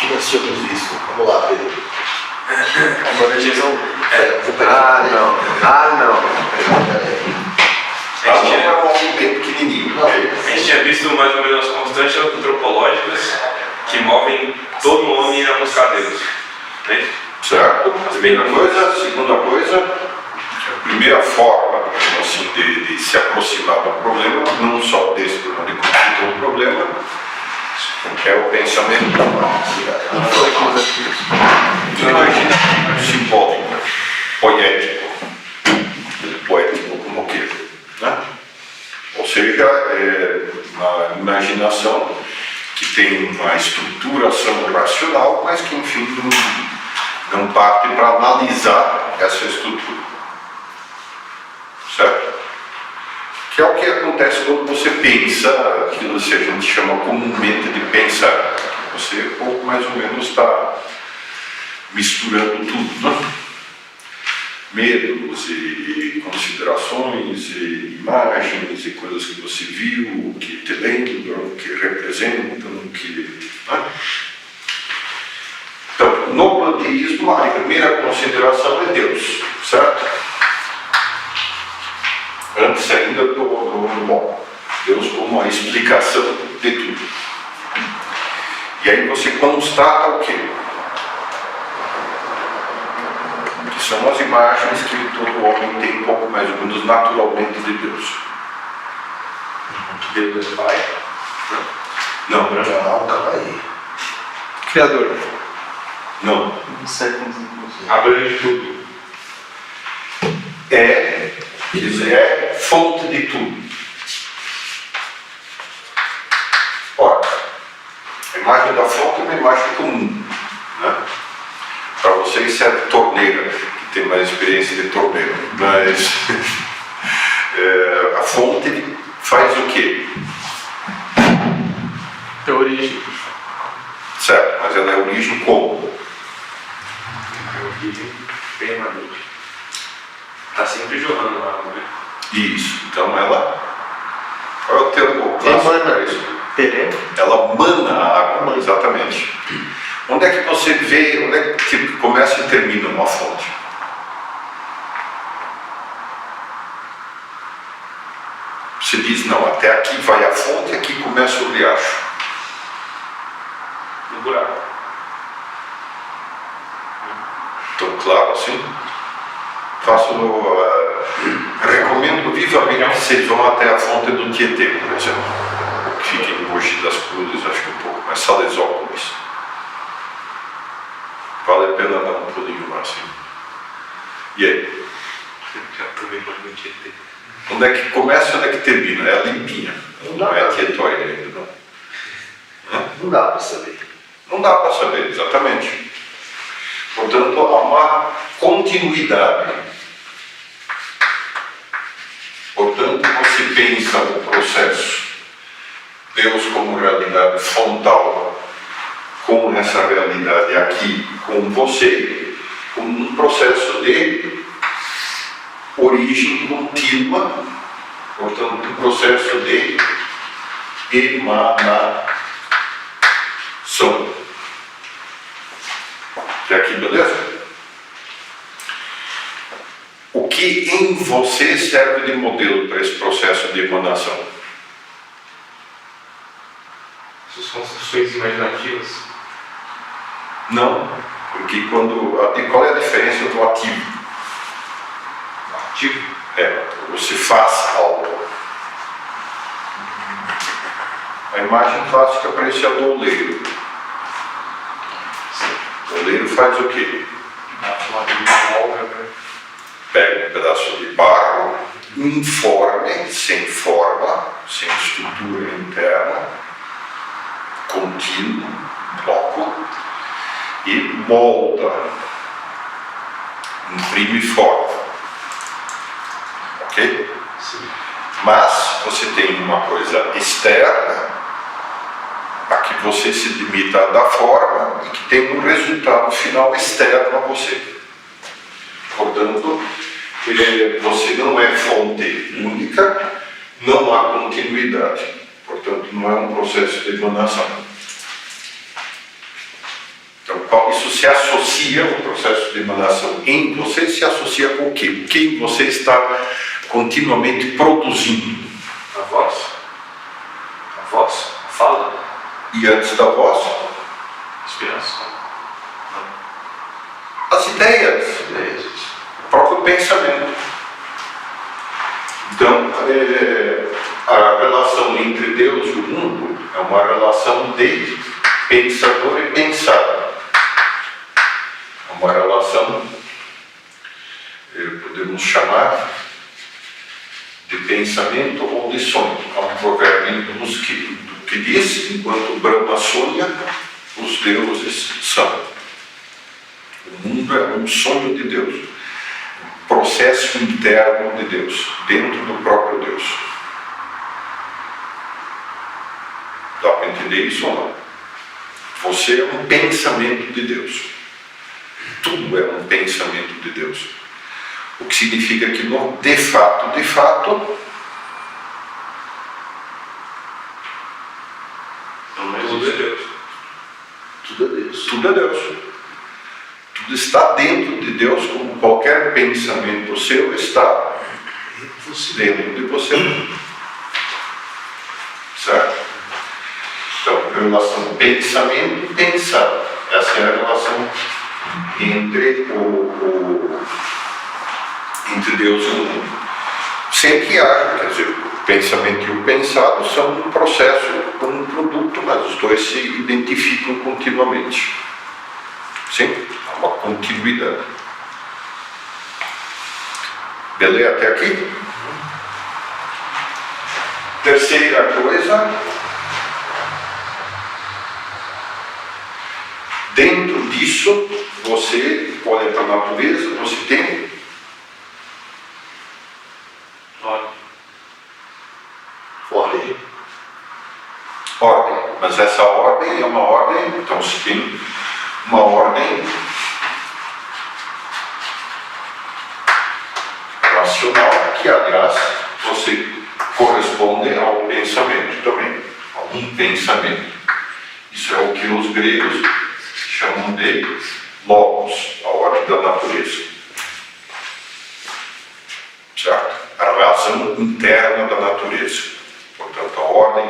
que nós tínhamos visto. Vamos lá, Pedro. Agora eles vão. É um homem bem pequenininho. A gente tinha visto mais ou menos as constantes antropológicas que movem todo homem a buscar Deus. Né? Certo? A primeira coisa. A segunda coisa, a primeira forma assim, de se aproximar do problema, não só desse problema, de conflito o problema, é o pensamento simbólico, poético, como queira. Né? Ou seja, é uma imaginação que tem uma estruturação racional, mas que, enfim, não parte para analisar essa estrutura. Certo? Que é o que acontece quando você pensa, aquilo que a gente chama comumente de pensar. Você, pouco mais ou menos, está misturando tudo, né? Medos e considerações e imagens e coisas que você viu, que te lembram, que representam, que... Né? Então, no panteísmo, a primeira consideração é Deus, certo? Antes ainda do Deus como a explicação de tudo. E aí você constata o quê? Que são as imagens que todo homem tem um pouco mais ou menos naturalmente de Deus. Deus é Pai? Não. Não, calma aí. Criador. Não. Abrange tudo. Ele é fonte de tudo. Ora, a imagem da fonte é uma imagem comum, né? Para vocês serve torneira, que tem mais experiência de torneira, mas a fonte faz o quê? Tem origem. Certo, mas ela é origem como? Origem permanente. Está sempre jorrando lá, né? Isso, então ela... Qual é o termo clássico para isso? Perene. Ela mana a água, exatamente. Onde é que você vê, onde é que começa e termina uma fonte? Você diz, não, até aqui vai a fonte e aqui começa o riacho. No buraco. Tão claro assim? Recomendo vivamente que vocês vão até a fonte do Tietê, por exemplo, que fica em Mogi das Cruzes, acho que um pouco mais, Salesópolis. Vale a pena dar um pulinho lá assim. E aí? Já tomei banho no Tietê. Onde é que começa e onde é que termina? É a limpinha, não é a tietóide ainda, não. Não dá para saber. Não dá para saber, exatamente. Portanto, há uma continuidade. Portanto, você pensa no processo Deus como realidade frontal, com essa realidade aqui com você, como um processo de origem contínua, portanto, um processo de emanação. Até aqui, beleza? O que em você serve de modelo para esse processo de emanação? Essas são construções imaginativas. Não, porque qual é a diferença do ativo? Ativo. Você faz algo. A imagem clássica parece a do oleiro. O oleiro faz o quê? Pega um pedaço de barro, informe, sem forma, sem estrutura interna, contínuo, bloco, e molda, imprime forma. Ok? Sim. Mas você tem uma coisa externa, a que você se limita a dar forma e que tem um resultado final externo a você. Portanto, você não é fonte única, não há continuidade. Portanto, não é um processo de emanação. isso se associa, o processo de emanação em você se associa com o quê? O que você está continuamente produzindo. A voz. A voz. A fala. E antes da voz, Inspiração. as ideias, o próprio pensamento. Então, a relação entre Deus e o mundo é uma relação de pensador e pensado. É uma relação, podemos chamar de pensamento ou de sonho. Há um provérbio que diz: enquanto Brahma sonha, os deuses são. O mundo é um sonho de Deus, um processo interno de Deus, dentro do próprio Deus. Dá para entender isso ou não? Você é um pensamento de Deus. Tudo é um pensamento de Deus. O que significa que, de fato, Tudo é Deus. Tudo é Deus. tudo é Deus. Tudo está dentro de Deus, como qualquer pensamento seu está dentro de você. Certo? Então, relação pensamento e pensado. Essa é a relação entre entre Deus e o mundo. Sempre há, quer dizer, o pensamento e o pensado são um processo, um produto, mas os dois se identificam continuamente. Sim? Há uma continuidade. Beleza até aqui? Terceira coisa, dentro disso, você olha para a natureza, você tem ordem, mas essa ordem é uma ordem, então se tem uma ordem racional, que aliás você corresponde ao pensamento também, a um pensamento. Isso é o que os gregos chamam de logos, a ordem da natureza. Certo? A razão interna da natureza. Portanto, a ordem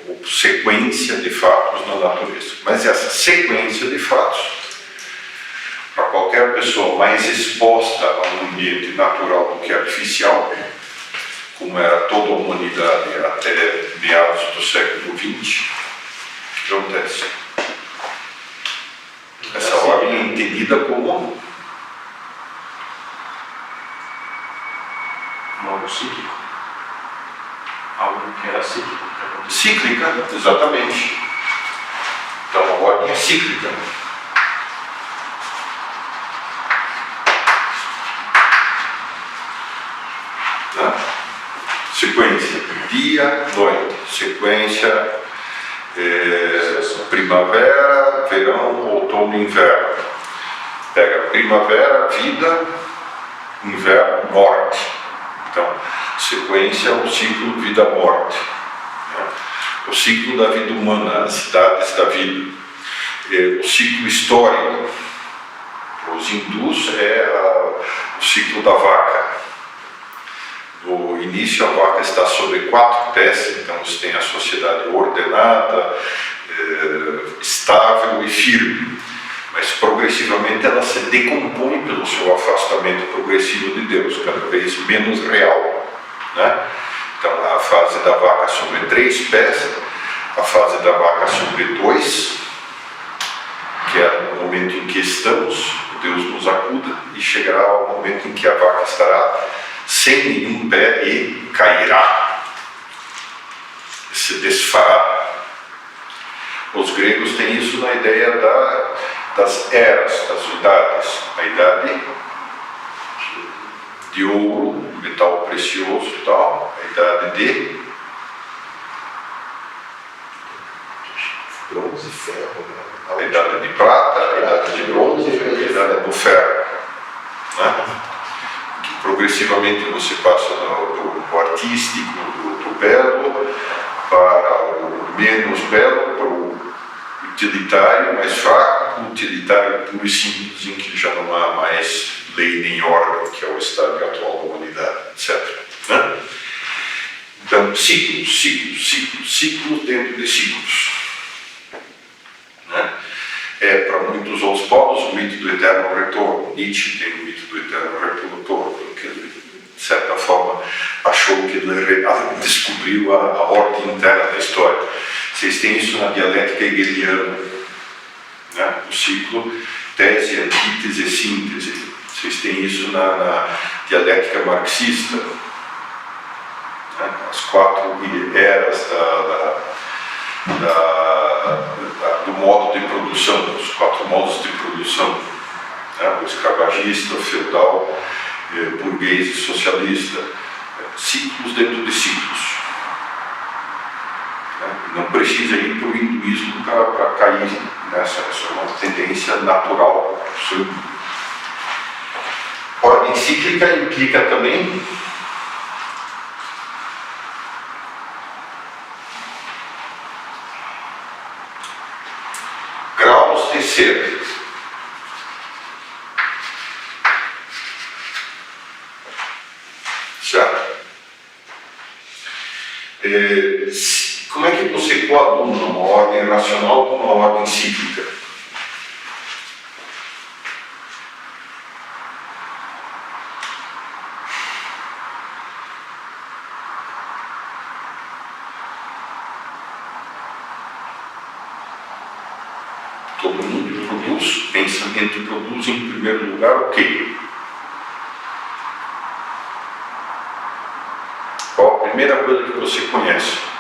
ou sequência de fatos na natureza. Mas essa sequência de fatos, para qualquer pessoa mais exposta a um ambiente natural do que artificial, como era toda a humanidade até meados do século XX, o que acontece? Essa ordem é entendida como Algo cíclico. Algo que era cíclico. cíclica, exatamente. Então a ordem é cíclica. Tá? Sequência dia, noite. Sequência primavera, verão, outono, inverno. Pega primavera, vida, inverno, morte. Então, sequência é o ciclo vida-morte. O ciclo da vida humana, as idades da vida. O ciclo histórico. Para os hindus é o ciclo da vaca. No início a vaca está sobre 4 pés, então você tem a sociedade ordenada, estável e firme. Mas progressivamente ela se decompõe pelo seu afastamento progressivo de Deus, cada vez menos real. Né? Então a fase da vaca sobre 3 pés, a fase da vaca sobre 2, que é o momento em que estamos, Deus nos acuda, e chegará ao momento em que a vaca estará sem nenhum pé e cairá, se desfará. Os gregos têm isso na ideia das eras, das idades. A idade de ouro, metal precioso e tal, a idade de Bronze e ferro. a idade de prata, a idade de bronze e a idade do ferro. Né? Que progressivamente você passa do artístico, do belo, para o menos belo, para o utilitário, mais fraco, abstrato, utilitário, puro e simples, em que já não há mais lei nem ordem, que é o estádio atual da humanidade, etc. Né? Então, ciclos dentro de ciclos. Né? Para muitos outros povos, o mito do eterno retorno. Nietzsche tem o mito do eterno retorno, porque ele, de certa forma, achou que ele descobriu a ordem interna da história. Vocês têm isso na dialética hegeliana, né? O ciclo, tese, antítese, síntese. Vocês têm isso na dialética marxista, né? As 4 eras do modo de produção, os 4 modos de produção, né? O escravagista, o feudal, burguês e socialista, ciclos dentro de ciclos. Não precisa ir para o hinduísmo para cair nessa, essa é uma tendência natural. Ordem cíclica implica também graus de ser. Certo? Como é que você coaduna uma ordem racional com uma ordem cíclica? Todo mundo produz, pensamento produz em primeiro lugar o quê? Qual a primeira coisa que você conhece?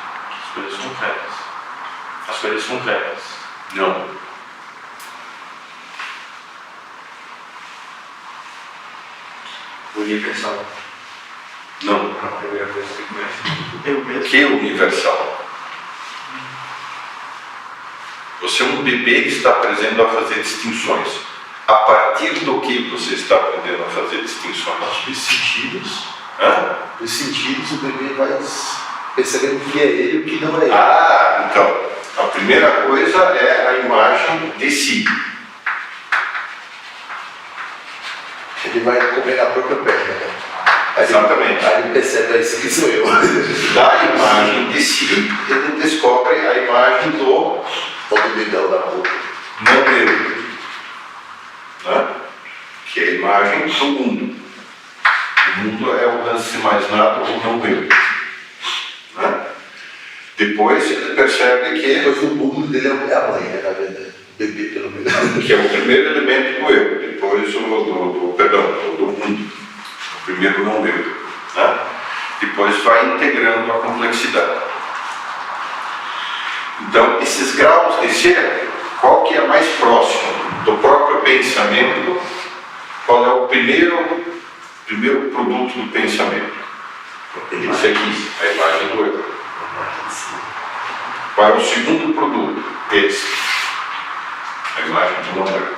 As coisas concretas. As coisas concretas. Não. Universal. Não. A primeira coisa que conhece. Eu mesmo. Que universal? Você é um bebê que está aprendendo a fazer distinções. A partir do que você está aprendendo a fazer distinções? Os sentidos. Hã? Os sentidos, o bebê vai percebendo o que é ele e o que não é ele. Ah, então, a primeira coisa é a imagem de si. Ele vai comer a própria perna. Aí Exatamente. Aí ele percebe, esse aqui sou eu. Da imagem de si, ele descobre a imagem do O dedão da boca. não eu. Né? Que é a imagem do mundo. O mundo é o antes de mais nada, o não eu. Né? Depois ele percebe que Depois o mundo dele é a mãe, né, na verdade. O bebê, pelo menos. que é o primeiro elemento do eu, depois do mundo, o primeiro não eu, né? Depois vai integrando a complexidade. Então, esses graus de ser, qual que é mais próximo do próprio pensamento? Qual é o primeiro produto do pensamento? Esse aqui, a imagem do eu. Qual é o segundo produto? Esse. A imagem do não eu.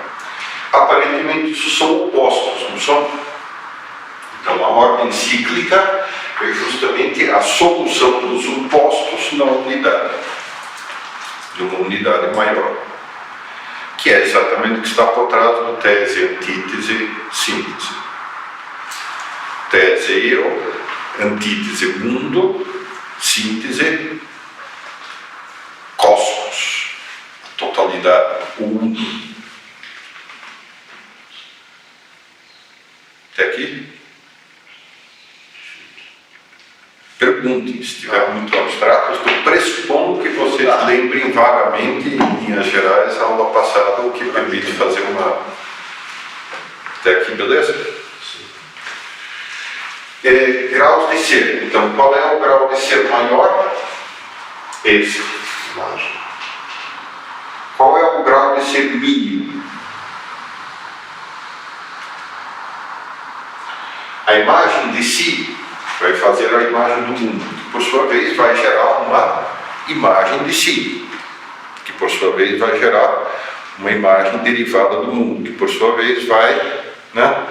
Aparentemente isso são opostos, não são? Então a ordem cíclica é justamente a solução dos opostos na unidade, de uma unidade maior, que é exatamente o que está por trás do tese, antítese, síntese. Tese eu, antítese mundo, síntese cosmos, totalidade, o uno. Até aqui? Perguntem, se estiver muito abstrato, estou pressupondo que vocês lembrem vagamente, em linhas gerais, a aula passada, o que permite fazer uma... Até aqui, beleza? Graus de ser. Então, qual é o grau de ser maior? Esse. Qual é o grau de ser mínimo? A imagem de si vai fazer a imagem do mundo, que por sua vez vai gerar uma imagem de si, que por sua vez vai gerar uma imagem derivada do mundo, que por sua vez vai, né,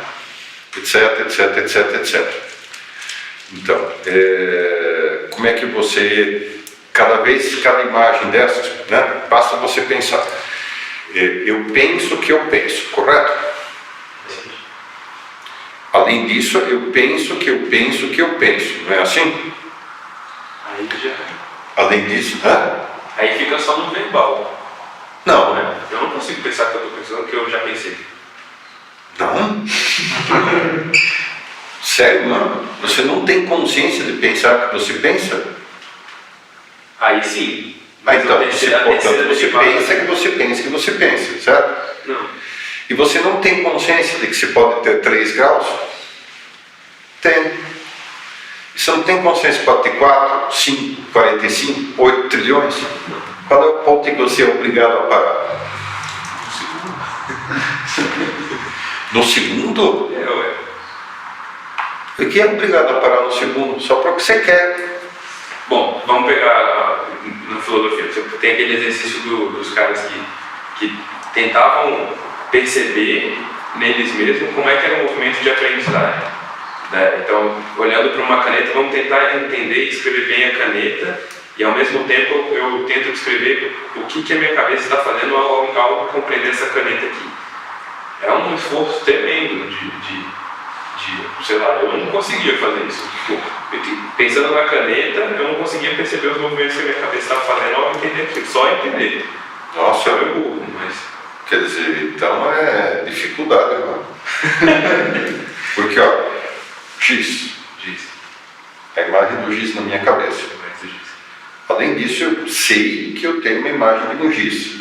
etc, etc, etc, etc. Então, como é que você, cada imagem dessas, né, basta você pensar, eu penso que eu penso, correto? Além disso, eu penso que eu penso que eu penso, não é assim? Aí já. Além disso, Aí fica só no verbal. não, Né? Eu não consigo pensar que eu estou pensando que eu já pensei. não. Sério, mano? Você não tem consciência de pensar que você pensa? Aí sim. Então, a terceira portanto, você derivada- pensa que você pensa que você pensa, certo? Não. E você não tem consciência de que você pode ter 3 graus? Tem. E você não tem consciência que pode ter 4, 5, 45, 8 trilhões? Qual é o ponto em que você é obrigado a parar? No segundo? Ué. Por que é obrigado a parar no segundo? Só porque você quer. Bom, vamos pegar na filosofia. Você tem aquele exercício dos caras que tentavam perceber neles mesmos como é que era o movimento de aprendizagem. Né? Então, olhando para uma caneta, vamos tentar entender e escrever bem a caneta e ao mesmo tempo eu tento descrever o que a minha cabeça está fazendo ao compreender essa caneta aqui. É um esforço tremendo de sei lá, eu não conseguia fazer isso. Pensando na caneta, eu não conseguia perceber os movimentos que a minha cabeça estava fazendo ao entender aquilo, só entender. Nossa, Eu é burro, mas... quer dizer, então é dificuldade, mano. Porque, ó, giz. A imagem do giz na minha cabeça. Além disso, eu sei que eu tenho uma imagem de um giz.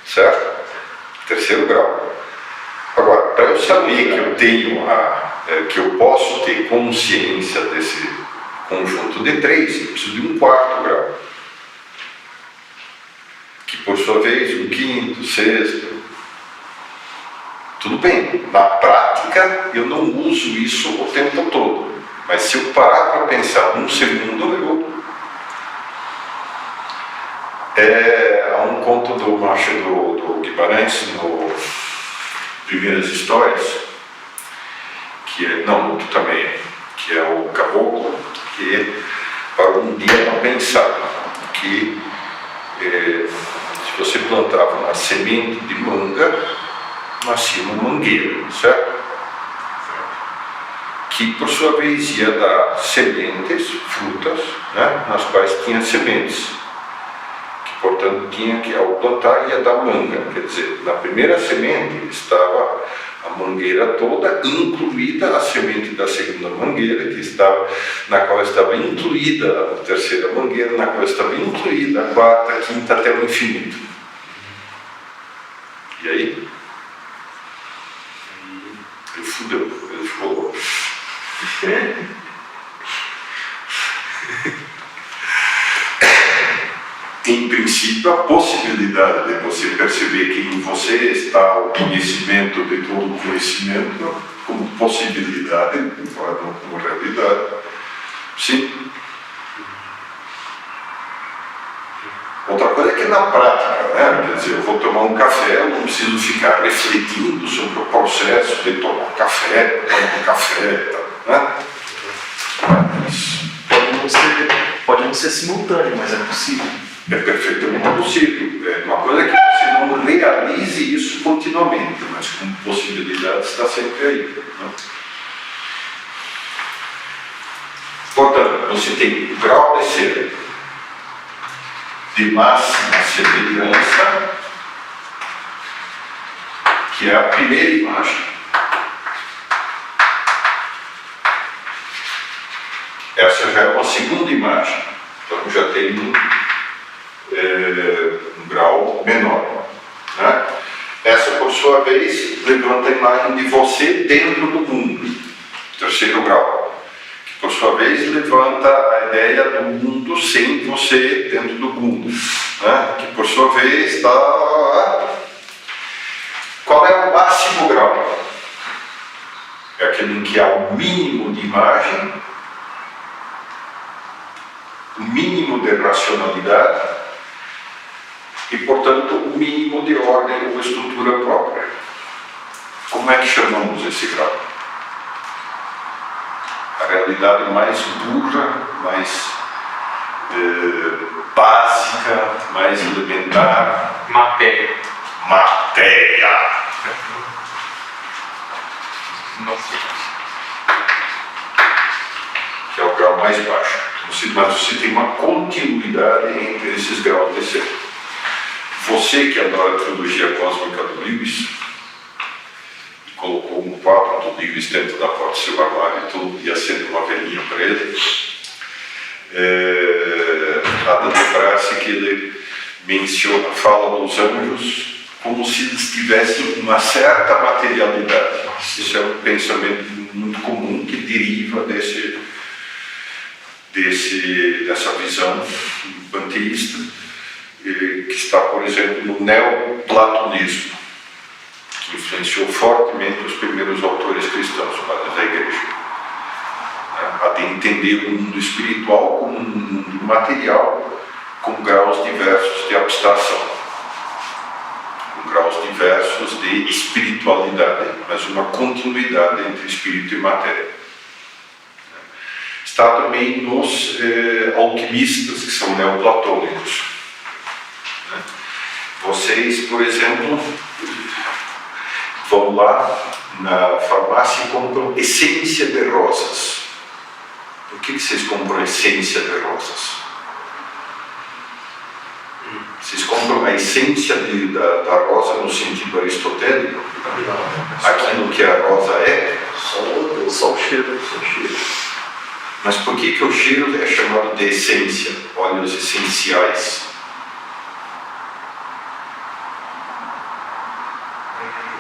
Certo? 3º grau. Agora, para eu saber que eu tenho que eu posso ter consciência desse conjunto de 3, eu preciso de um 4º grau. Que por sua vez, um 5º, 6º. Tudo bem, na prática eu não uso isso o tempo todo. Mas se eu parar para pensar um segundo, há um conto do Machado do Guimarães, no Primeiras Histórias, que é, não, outro também, que é o caboclo, que parou um dia para pensar que se você plantava uma semente de manga, nascia uma mangueira, certo? Que por sua vez ia dar sementes, frutas, né, nas quais tinha sementes. Portanto, tinha que, ao plantar, ia dar manga. Quer dizer, na primeira semente estava a mangueira toda, incluída a semente da segunda mangueira, na qual estava incluída a 3ª mangueira, na qual estava incluída a 4ª, a 5ª, até o infinito. E aí? Ele fudeu, ele ficou louco. Em princípio, a possibilidade de você perceber que em você está o conhecimento de todo o conhecimento, como possibilidade, não como realidade. Sim. Outra coisa é que na prática, né? Quer dizer, eu vou tomar um café, eu não preciso ficar refletindo sobre o processo de tomar um café, né? Mas Pode não ser simultâneo, mas é possível. é perfeitamente possível. É uma coisa que você não realize isso continuamente, mas como possibilidade está sempre aí. Né? Portanto, você tem o grau de ser de máxima semelhança, que é a primeira imagem. Essa já é uma segunda imagem. Então já tem um grau menor. Né? Essa, por sua vez, levanta a imagem de você dentro do mundo. 3º grau. Que, por sua vez, levanta a ideia do mundo sem você dentro do mundo. Né? Que, por sua vez, está... Qual é o máximo grau? É aquele em que há o mínimo de imagem, o mínimo de racionalidade e, portanto, o mínimo de ordem ou estrutura própria. Como é que chamamos esse grau? A realidade mais burra, mais básica, mais elementar. Matéria. matéria. Que é o grau mais baixo. Mas você tem uma continuidade entre esses graus de ser. Você que adora a trilogia cósmica do Lewis, e colocou um quadro do Lewis dentro da porta do seu armário e tudo, ia sendo uma velhinha para ele, há de lembrar-se que ele fala dos anjos como se eles tivessem uma certa materialidade. Isso é um pensamento muito comum que deriva dessa visão panteísta, que está, por exemplo, no neoplatonismo, que influenciou fortemente os primeiros autores cristãos, padres da igreja, a de entender o mundo espiritual como um mundo material, com graus diversos de abstração, com graus diversos de espiritualidade, mas uma continuidade entre espírito e matéria. Está também nos alquimistas, que são neoplatônicos. Vocês, por exemplo, vão lá na farmácia e compram essência de rosas. Por que vocês compram essência de rosas? Vocês compram a essência da rosa no sentido aristotélico? Aquilo que a rosa é? Só o cheiro. Mas por que o cheiro é chamado de essência? Óleos essenciais.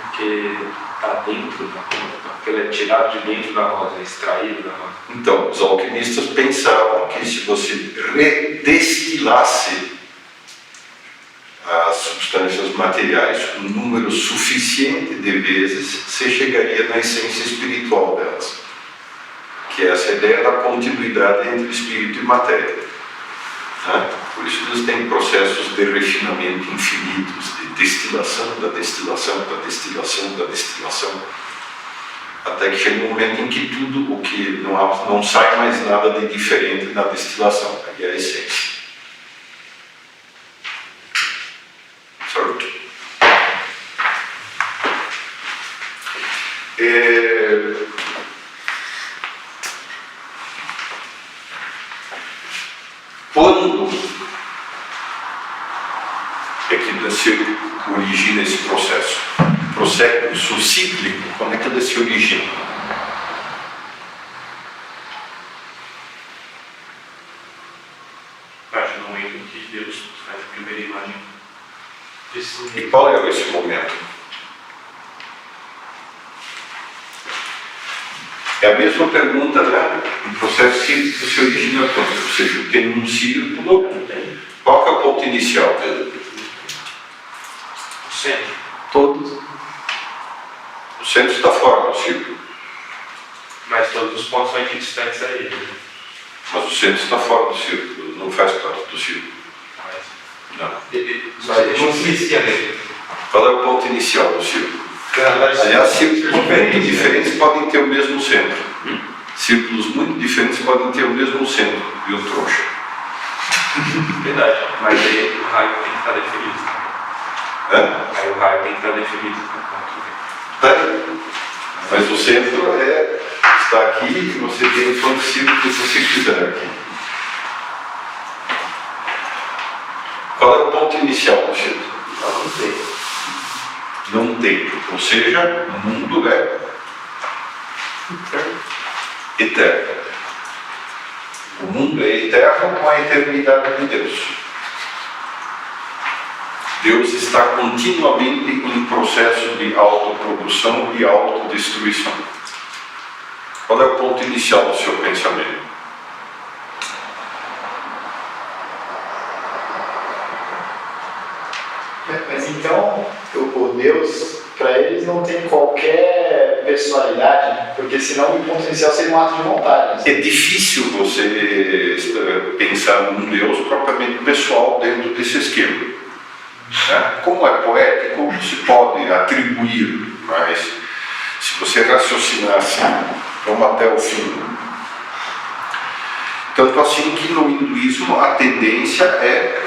Porque está dentro da rosa, porque ele é tirado de dentro da rosa, é extraído da rosa. Então, os alquimistas pensavam que se você redestilasse as substâncias materiais um número suficiente de vezes, você chegaria na essência espiritual delas, que é essa ideia da continuidade entre espírito e matéria. Por isso eles têm processos de refinamento infinitos, de destilação, da destilação, da destilação, da destilação, até que chega um momento em que tudo o que não sai mais nada de diferente na destilação, aí é a essência. Certo? Quando é que se origina esse processo? Processo cíclico, quando é que ele se origina? A partir do momento em que Deus faz a primeira imagem desse mundo. E qual é esse momento? É a mesma pergunta, né? O processo cíclico se origina quando? Ou seja, tem um círculo, qual que é o ponto inicial dele? O centro. Todos. O centro está fora do círculo, Mas todos os pontos são equidistantes a ele. Né? mas o centro está fora do círculo, não faz parte do círculo. Não. Mas não se inicia nele. Qual é o ponto inicial do círculo? Aliás, círculos muito diferentes podem ter o mesmo centro. Círculos muito diferentes podem ter o mesmo centro, viu, trouxa? Verdade, mas aí o raio tem que estar definido. Aí o raio tem que estar definido. Mas o centro está aqui e você tem quantos círculos você quiser aqui. Qual é o ponto inicial do círculo? Não tem. Não tem. Ou seja, o mundo é eterno. O mundo é eterno com a eternidade de Deus. Deus está continuamente em processo de autoprodução e autodestruição. Qual é o ponto inicial do seu pensamento? Mas então, o Deus, para eles, não tem qualquer personalidade, porque senão o ponto inicial seria um ato de vontade. É difícil você pensar num Deus propriamente pessoal dentro desse esquema. Como é poético, se pode atribuir, mas se você raciocinar assim, vamos até o fim. Tanto assim que no hinduísmo a tendência é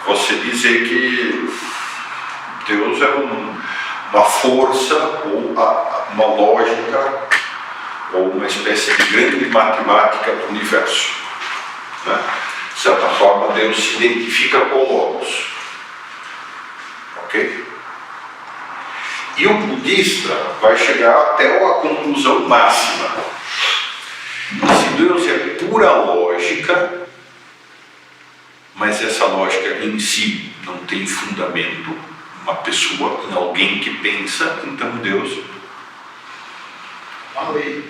você dizer que Deus é uma força ou uma lógica ou uma espécie de grande matemática do universo, né? De certa forma, Deus se identifica com o Logos. Ok? E o budista vai chegar até a conclusão máxima. Se Deus é pura lógica, mas essa lógica em si não tem fundamento, uma pessoa, em alguém que pensa, então Deus Uma lei.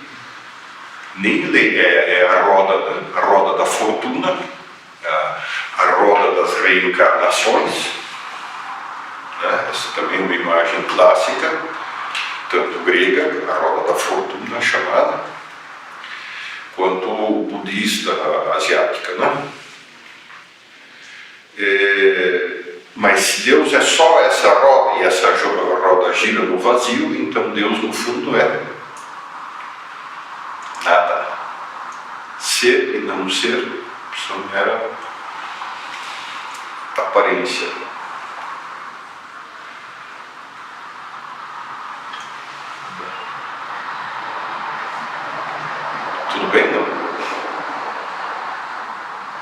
nem lei, é a roda da fortuna, a roda das reencarnações, né? Essa também é uma imagem clássica, tanto grega, a roda da fortuna chamada, quanto budista, asiática, né? Mas se Deus é só essa roda e essa roda gira no vazio, então Deus no fundo é nada. Ser e não ser são mera aparência. Tudo bem, não?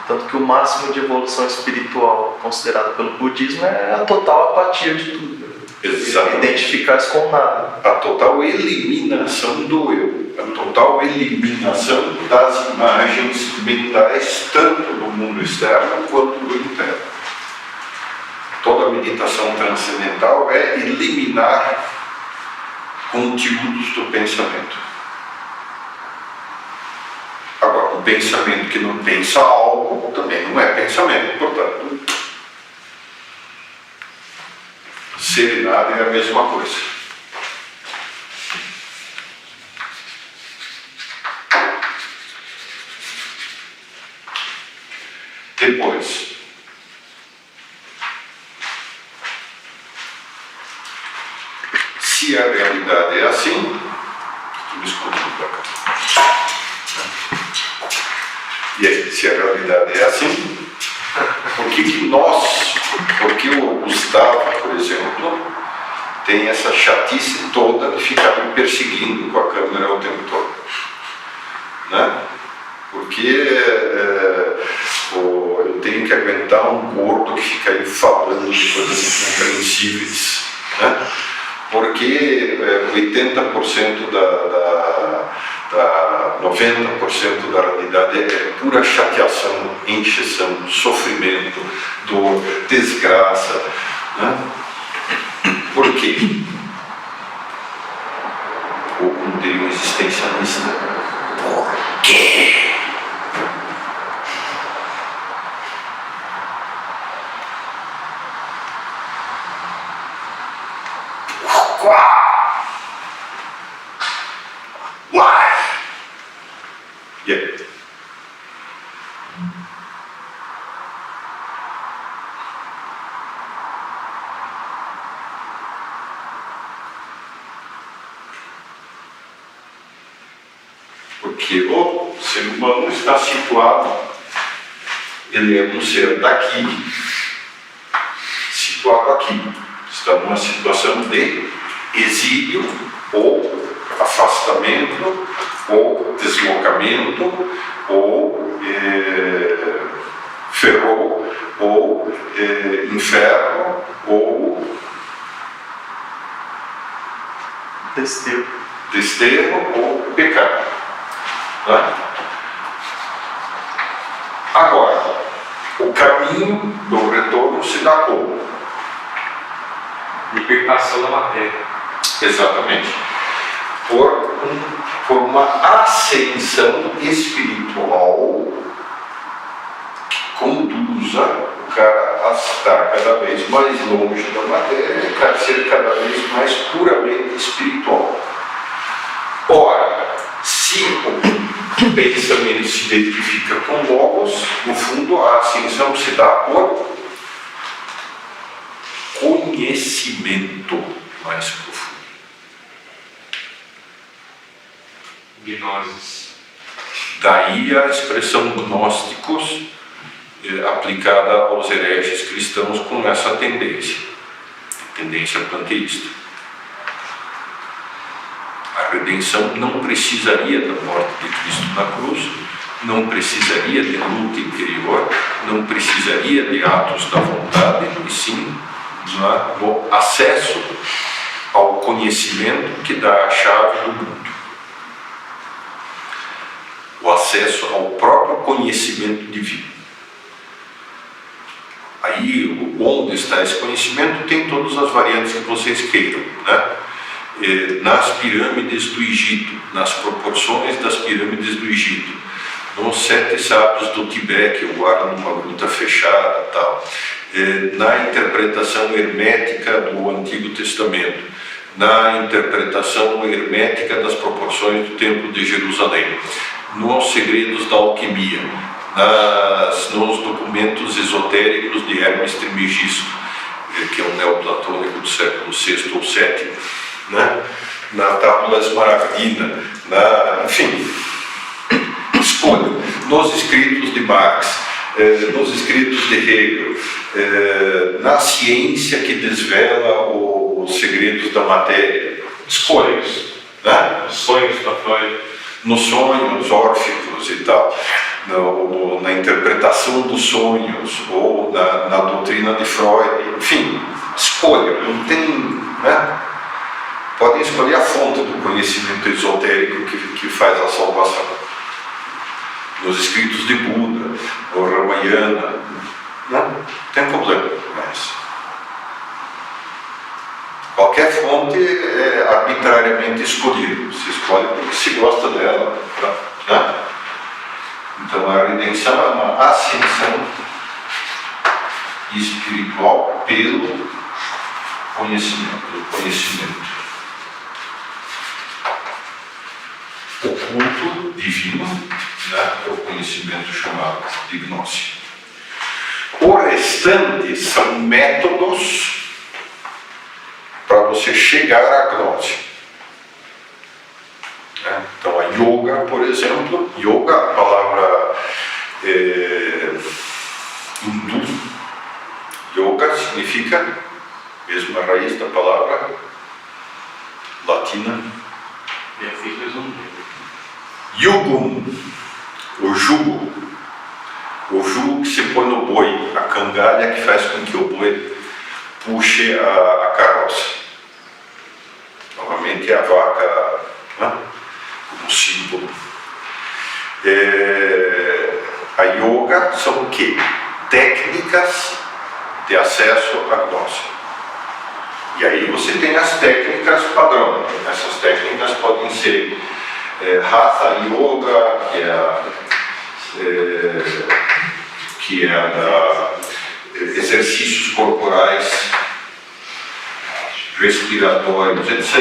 Tanto que o máximo de evolução espiritual considerado pelo budismo é a total apatia de tudo. Exatamente. Identificar-se com nada. A total eliminação do eu, a total eliminação das imagens mentais, tanto do mundo externo quanto do interno. Toda meditação transcendental é eliminar conteúdos do pensamento. Agora, um pensamento que não pensa algo também não é pensamento, portanto, ser e nada é a mesma coisa. Depois, se a realidade é assim, me escondendo pra cá. E aí, se a realidade é assim, por que o Gustavo, por exemplo, tem essa chatice toda de ficar me perseguindo com a câmera o tempo todo? Né? Porque eu tenho que aguentar um gordo que fica aí falando de coisas incompreensíveis, né? Porque 80% 90% da realidade é pura chateação, encheção, sofrimento, dor, desgraça, né? Por quê? Ou como diria um existencialista, por quê? E aí? Porque o ser humano está situado, ele é um ser daqui, situado aqui. Está numa situação de exílio ou afastamento, ou deslocamento, ou ferrou, ou inferno, ou desterro ou pecado. Né? Agora, o caminho do retorno se dá como? Libertação da matéria. Exatamente. Por uma ascensão espiritual que conduza o cara a estar cada vez mais longe da matéria e a ser cada vez mais puramente espiritual. Ora, se o pensamento se identifica com Logos, no fundo a ascensão se dá por conhecimento mais profundo. Gnoses. Daí a expressão gnósticos, aplicada aos hereges cristãos com essa tendência panteísta. A redenção não precisaria da morte de Cristo na cruz, não precisaria de luta interior, não precisaria de atos da vontade, e sim do acesso ao conhecimento que dá a chave do mundo. O acesso ao próprio conhecimento divino. Aí, onde está esse conhecimento, tem todas as variantes que vocês queiram, né? Nas pirâmides do Egito, nas proporções das pirâmides do Egito, nos 7 sábios do Tibete, que guardam numa gruta fechada, tal, na interpretação hermética do Antigo Testamento, na interpretação hermética das proporções do Templo de Jerusalém, nos segredos da alquimia, nos documentos esotéricos de Hermes Trismegisto, que é um neoplatônico do século VI ou VII, né? Na Tábula Esmaragdina, enfim, escolha, nos escritos de Marx, nos escritos de Hegel, na ciência que desvela os segredos da matéria, escolha, né? Sonhos da Freud. Nos sonhos órficos e tal, na interpretação dos sonhos, ou na doutrina de Freud, enfim, escolha, não tem, né? Podem escolher a fonte do conhecimento esotérico que faz a salvação. Nos escritos de Buda, no Ramayana, não tem problema, mas qualquer fonte é arbitrariamente escolhida, se escolhe porque se gosta dela, né? Então a redenção é uma ascensão espiritual pelo conhecimento. Oculto, divino, né? É o conhecimento chamado de gnose. O restante são métodos para você chegar à gnose. Então a yoga, por exemplo, yoga, a palavra hindu, yoga significa, mesmo a raiz da palavra latina, Minha filha resumiu. yugum, o jugo que se põe no boi, a cangalha que faz com que o boi puxe a carroça. Novamente a vaca, né, como símbolo. A yoga são o quê? Técnicas de acesso à gnose. E aí você tem as técnicas padrão. Essas técnicas podem ser Hatha Yoga, que é exercícios corporais, respiratórios, etc.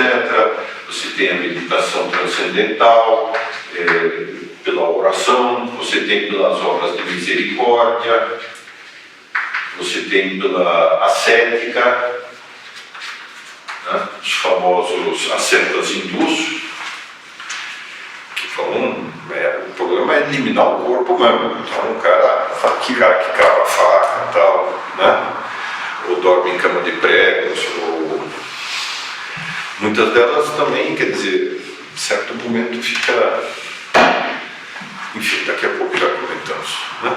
Você tem a meditação transcendental, pela oração, você tem pelas obras de misericórdia, você tem pela ascética, né? Os famosos ascetas hindus, que falam, o problema é eliminar o corpo mesmo. Então o cara que cava a faca e tal, né? Ou dorme em cama de pregos, ou muitas delas também, quer dizer, em certo momento fica, enfim, daqui a pouco já comentamos, né?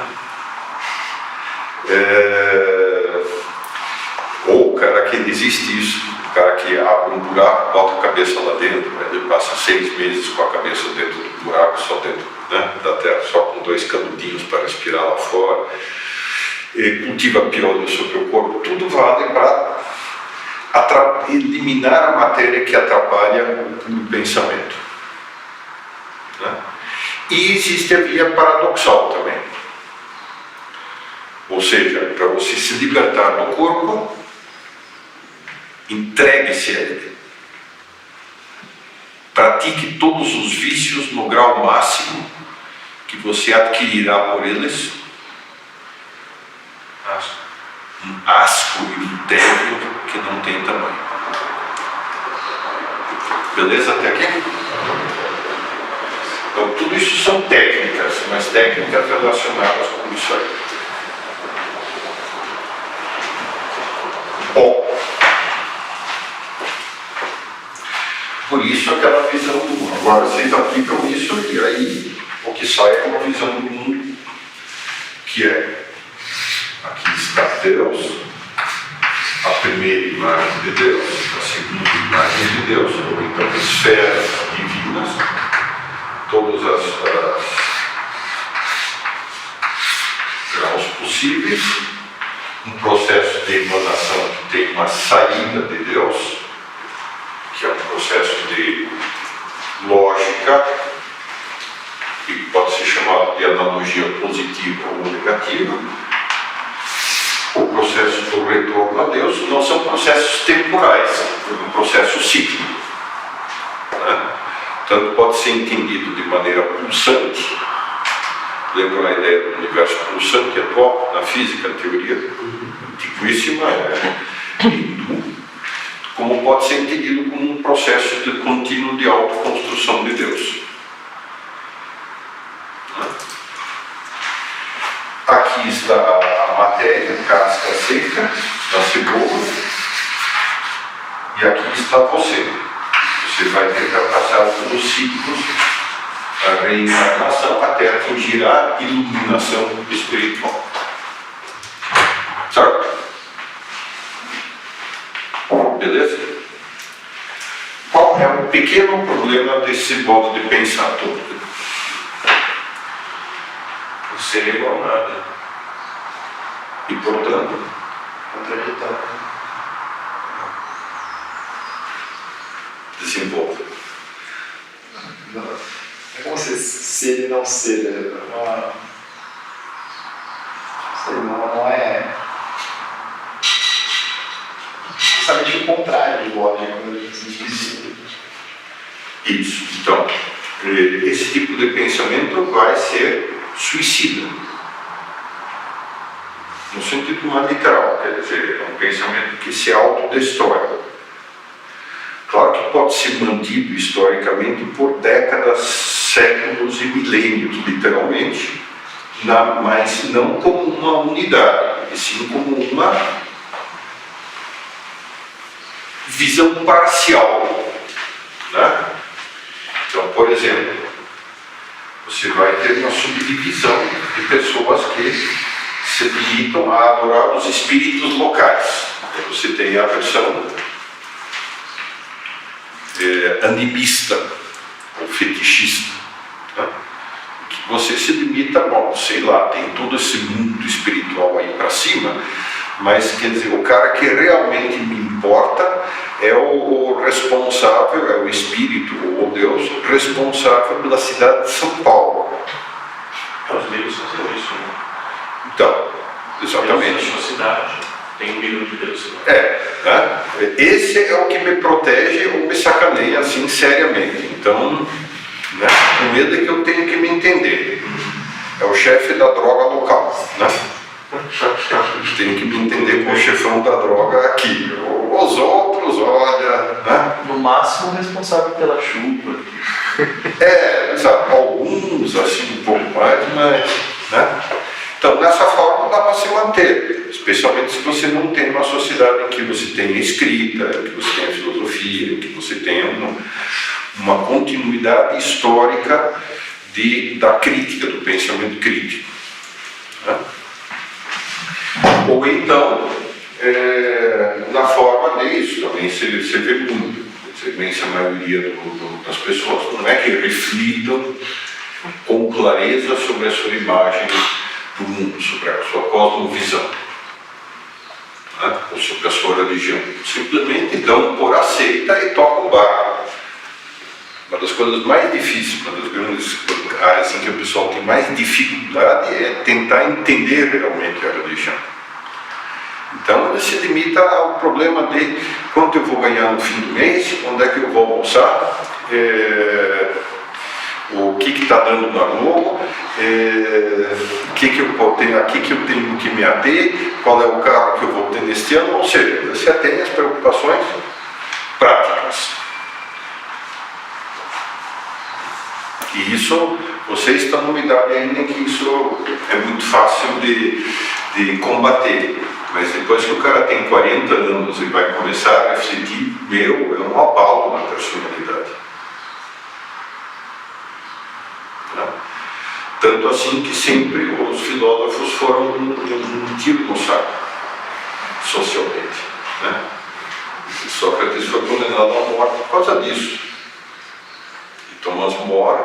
Ou o cara que existe isso, o cara que abre um buraco, bota a cabeça lá dentro, ele passa 6 meses com a cabeça dentro do buraco, só dentro, né, da terra, só com 2 canudinhos para respirar lá fora, cultiva piolho sobre o corpo, tudo vale para eliminar a matéria que atrapalha o pensamento, né? E existe a via paradoxal também, ou seja, para você se libertar do corpo, entregue-se a ele, pratique todos os vícios no grau máximo que você adquirirá por eles, um asco e um tédio que não tem tamanho. Beleza até aqui? Então tudo isso são técnicas, mas técnicas relacionadas com isso aí. Bom, por isso aquela visão do mundo. Agora vocês aplicam isso e aí o que sai é uma visão do mundo que é: aqui está Deus, a primeira imagem de Deus, a segunda imagem de Deus, ou então esferas divinas, todas as graus possíveis, um processo de emanação que tem uma saída de Deus, que é um processo de lógica, que pode ser chamado de analogia positiva ou negativa. O processo do retorno a Deus não são processos temporais, é um processo cíclico, né? Tanto pode ser entendido de maneira pulsante. Lembram a ideia do universo pulsante atual na física, a teoria antiquíssima, hindu, como pode ser entendido como um processo de contínuo de autoconstrução de Deus. Aqui está a matéria, casca seca, da cebola, e aqui está você. Você vai ter que passar pelos ciclos da reencarnação até atingir a iluminação espiritual. Certo? Beleza? Qual é o pequeno problema desse modo de pensar todo? Você é igual a nada. E portanto, Contraditório. desenvolve. Não. É como se ele não ser. Não é. Justamente o contrário de lógica, quando a gente diz. Isso. Então, esse tipo de pensamento vai ser suicida. No sentido mais literal, quer dizer, é um pensamento que se autodestrói. Claro que pode ser mantido historicamente por décadas, séculos e milênios, literalmente, mas não como uma unidade, e sim como uma visão parcial, né? Então, por exemplo, você vai ter uma subdivisão de pessoas que se limitam a adorar os espíritos locais. Você tem a versão animista ou fetichista, né? Que você se limita, bom, sei lá, tem todo esse mundo espiritual aí para cima, mas quer dizer, o cara que realmente me importa é o responsável, é o espírito ou Deus responsável pela cidade de São Paulo. Os livros são isso, né? Então, exatamente. Deus é a sua cidade, tem 1 milhão de Deus. Né? Esse é o que me protege ou me sacaneia assim seriamente. Então, né, o medo é que eu tenho que me entender. É o chefe da droga local, né? Tenho que me entender com o chefão da droga aqui. Os outros, olha, né? No máximo responsável pela chuva. Sabe, alguns assim um pouco mais, mas, né? Então, dessa forma dá para se manter, especialmente se você não tem uma sociedade em que você tenha escrita, em que você tenha filosofia, em que você tenha uma continuidade histórica da crítica, do pensamento crítico, né? Ou então, na forma disso, também você vê muito, a imensa maioria das pessoas não é que reflitam com clareza sobre a sua imagem do mundo, sobre a sua cosmovisão, né? Ou sobre a sua religião. Simplesmente dão por aceita e tocam o barco. Uma das coisas mais difíceis, uma das grandes áreas em que o pessoal tem mais dificuldade é tentar entender realmente a religião. Então ele se limita ao problema de quanto eu vou ganhar no fim do mês, onde é que eu vou almoçar, o que está dando na Globo, o que eu tenho aqui que eu tenho que me ater, qual é o carro que eu vou ter neste ano, ou seja, você atende as preocupações práticas. E isso, você está numa idade ainda em que isso é muito fácil de combater. Mas depois que o cara tem 40 anos e vai começar a refletir, é um abalo na personalidade. Tá? Tanto assim que sempre os filósofos foram um tiro no saco, socialmente. Né? Sócrates foi condenado à morte por causa disso. E Thomas More,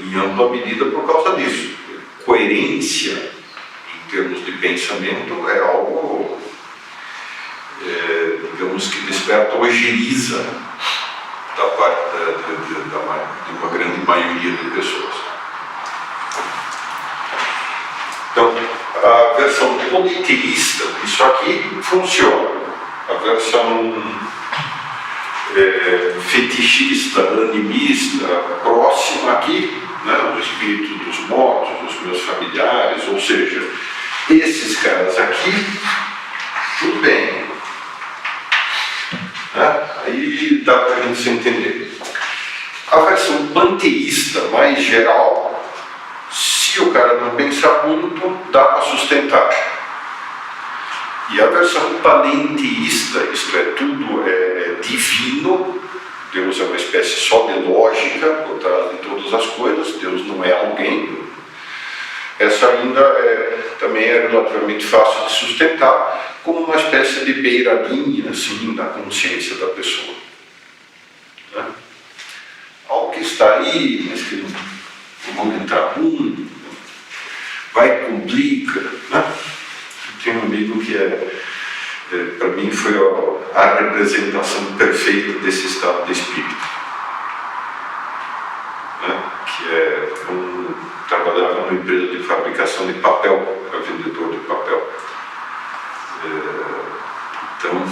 em ampla medida, por causa disso. Coerência, em termos de pensamento, é algo, digamos, que desperta ojeriza da parte de uma grande maioria de pessoas. Então, a versão politeísta, isso aqui funciona. A versão fetichista, animista, próxima aqui, né, o espírito dos mortos, dos meus familiares, ou seja, esses caras aqui, tudo bem. Né? Aí dá para a gente se entender. A versão panteísta, mais geral, se o cara não pensar muito, dá para sustentar. E a versão panenteísta, isto é, tudo é divino, Deus é uma espécie só de lógica por trás de todas as coisas, Deus não é alguém. Essa ainda também é relativamente fácil de sustentar, como uma espécie de beiradinha assim, na consciência da pessoa. Né? Algo que está aí, mas que não vamos entrar vai complica. Né? Tem um amigo que para mim foi a representação perfeita desse estado de espírito, né? Que trabalhava numa empresa de fabricação de papel, era vendedor de papel. Então,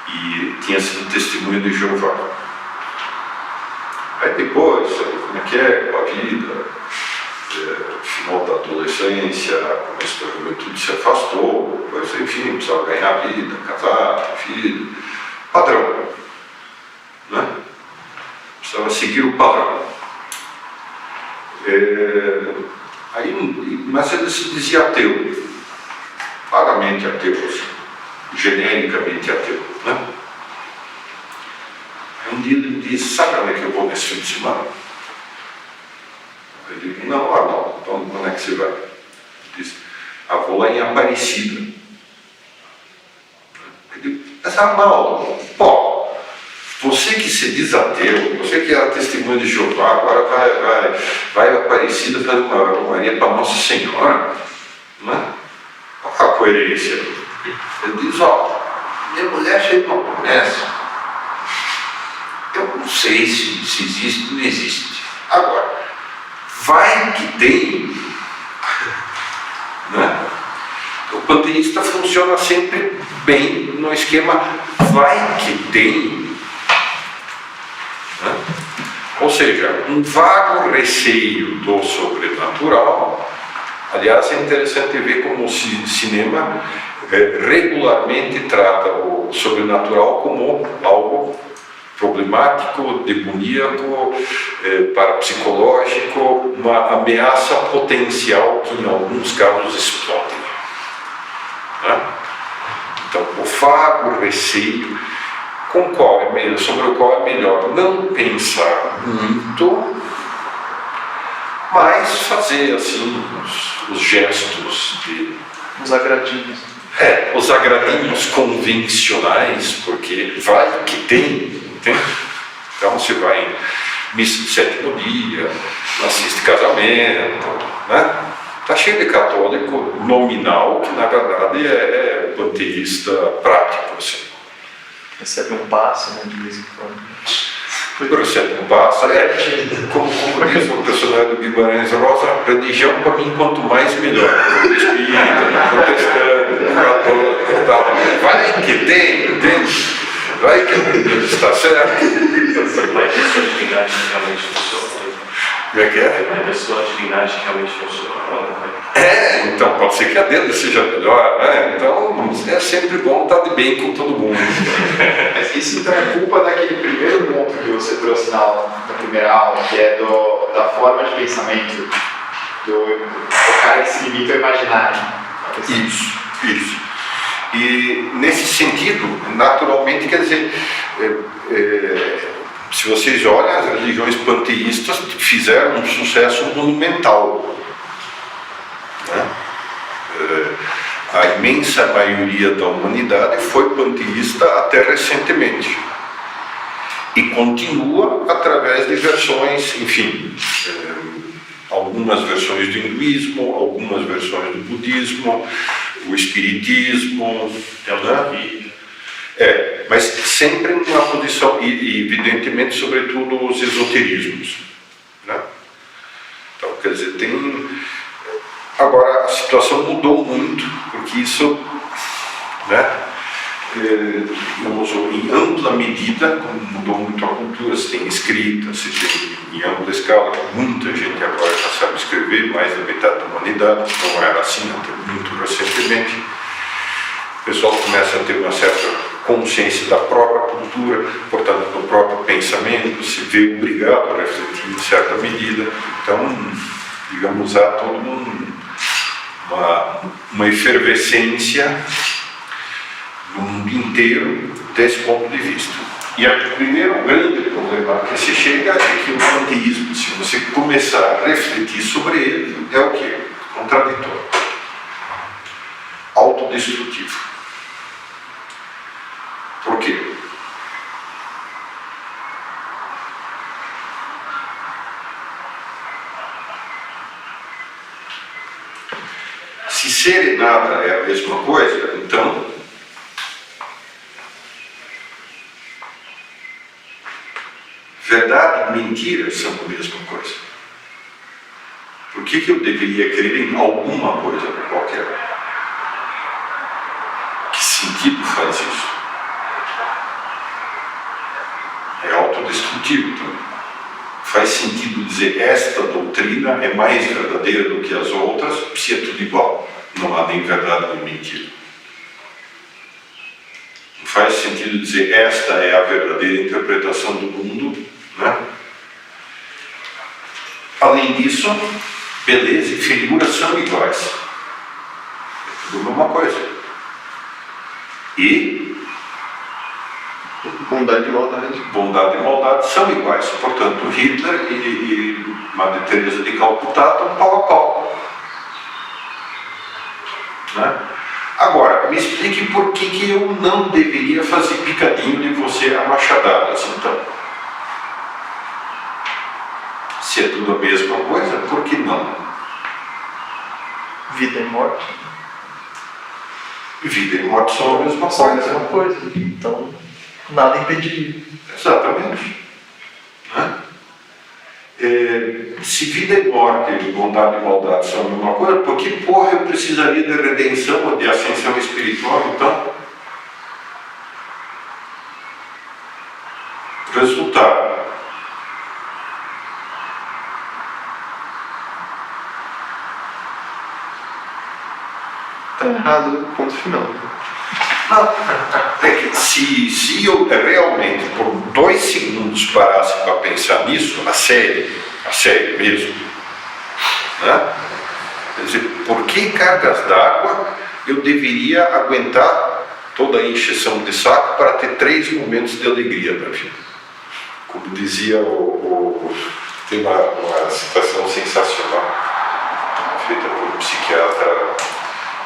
e tinha sido testemunho de Jeová. Aí depois, sabe como é que é com a vida? Final da adolescência, começo da juventude, se afastou, depois, enfim, precisava ganhar vida, casar, filho, padrão, né? Precisava seguir o padrão. Mas ele se dizia ateu, vagamente ateu, assim, genericamente ateu, né? Aí um dia ele me disse, sabe onde é que eu vou nesse fim de semana? Eu digo, não, então quando é que você vai? Ele disse, vou lá em Aparecida. Eu digo, mas não, pô, você que se diz ateu, você que era testemunho de Jeová, agora vai a Aparecida fazer uma romaria para Nossa Senhora, né? Olha a coerência. Ele diz, minha mulher chega uma promessa, eu não sei se existe ou não existe. Agora, vai que tem, né? O panteísta funciona sempre bem no esquema vai que tem, né? Ou seja, um vago receio do sobrenatural. Aliás, é interessante ver como o cinema regularmente trata o sobrenatural como algo problemático, demoníaco, parapsicológico, uma ameaça potencial que em alguns casos explode. Né? Então, o vago receio sobre o qual é melhor não pensar muito, mas fazer assim os gestos de... Os agradinhos. Os agradinhos convencionais, porque vai que tem. Então você vai em missa de sétimo dia, assiste casamento, né? Está cheio de católico nominal que na verdade é panteísta prático, assim. Recebe um passe, né, de vez em quando. Recebe um passe, como diz o personagem do Guimarães Rosa, religião para mim quanto mais melhor. Espírita, protestante, católico, tal. Vai que tem, entende? Vai que está certo. Mas pessoa de divindade realmente funciona. Como é que é? A pessoa de divindade realmente funciona. Então pode ser que a dele seja melhor, né? Então é sempre bom estar de bem com todo mundo. Mas isso então é culpa daquele primeiro ponto que você trouxe na primeira aula, que é da forma de pensamento, do cara que se limita ao imaginário. Isso, isso. E nesse sentido, naturalmente, quer dizer, se vocês olham, as religiões panteístas fizeram um sucesso monumental, né? A imensa maioria da humanidade foi panteísta até recentemente e continua através de versões, enfim, algumas versões do hinduísmo, algumas versões do budismo, o espiritismo, Teosofia. mas sempre numa posição, e evidentemente, sobretudo, os esoterismos, né? Então, quer dizer, agora a situação mudou muito, porque isso, né, digamos, em ampla medida, como mudou muito a cultura, se tem escrita, se tem em ampla escala, muita gente agora já sabe escrever, mais da metade da humanidade, não era assim até muito recentemente. O pessoal começa a ter uma certa consciência da própria cultura, portanto, do próprio pensamento, se vê obrigado a refletir em certa medida. Então, digamos, há toda uma efervescência no mundo inteiro desse ponto de vista. E o primeiro grande problema que se chega é que o panteísmo, se você começar a refletir sobre ele, é o quê? Contraditório. Autodestrutivo. Por quê? Se ser e nada é a mesma coisa, então verdade e mentira são a mesma coisa. Por que eu deveria crer em alguma coisa qualquer? Que sentido faz isso? É autodestrutivo também. Faz sentido dizer esta doutrina é mais verdadeira do que as outras, se é tudo igual. Não há nem verdade nem mentira. Não faz sentido dizer esta é a verdadeira interpretação do mundo, né? Além disso, beleza e figura são iguais. É tudo a mesma coisa. E Bondade e maldade. bondade e maldade são iguais. Portanto, Hitler e Madre Teresa de Calcutá estão pau a pau. Né? Agora, me explique por que eu não deveria fazer picadinho de você a machadadas, então. Se é tudo a mesma coisa, por que não? Vida e morte Vida e morte são a mesma são a coisa. mesma coisa. Então, nada impediria. Exatamente. Né? Se vida e morte, bondade e maldade são a mesma coisa, por que porra eu precisaria de redenção ou de ascensão espiritual, então? Resultado. Tá errado, ponto final. Não, é que se eu realmente por 2 segundos parasse para pensar nisso, a sério mesmo, né? Quer dizer, por que cargas d'água eu deveria aguentar toda a encheção de saco para ter 3 momentos de alegria na vida? Como dizia tem uma citação sensacional feita por um psiquiatra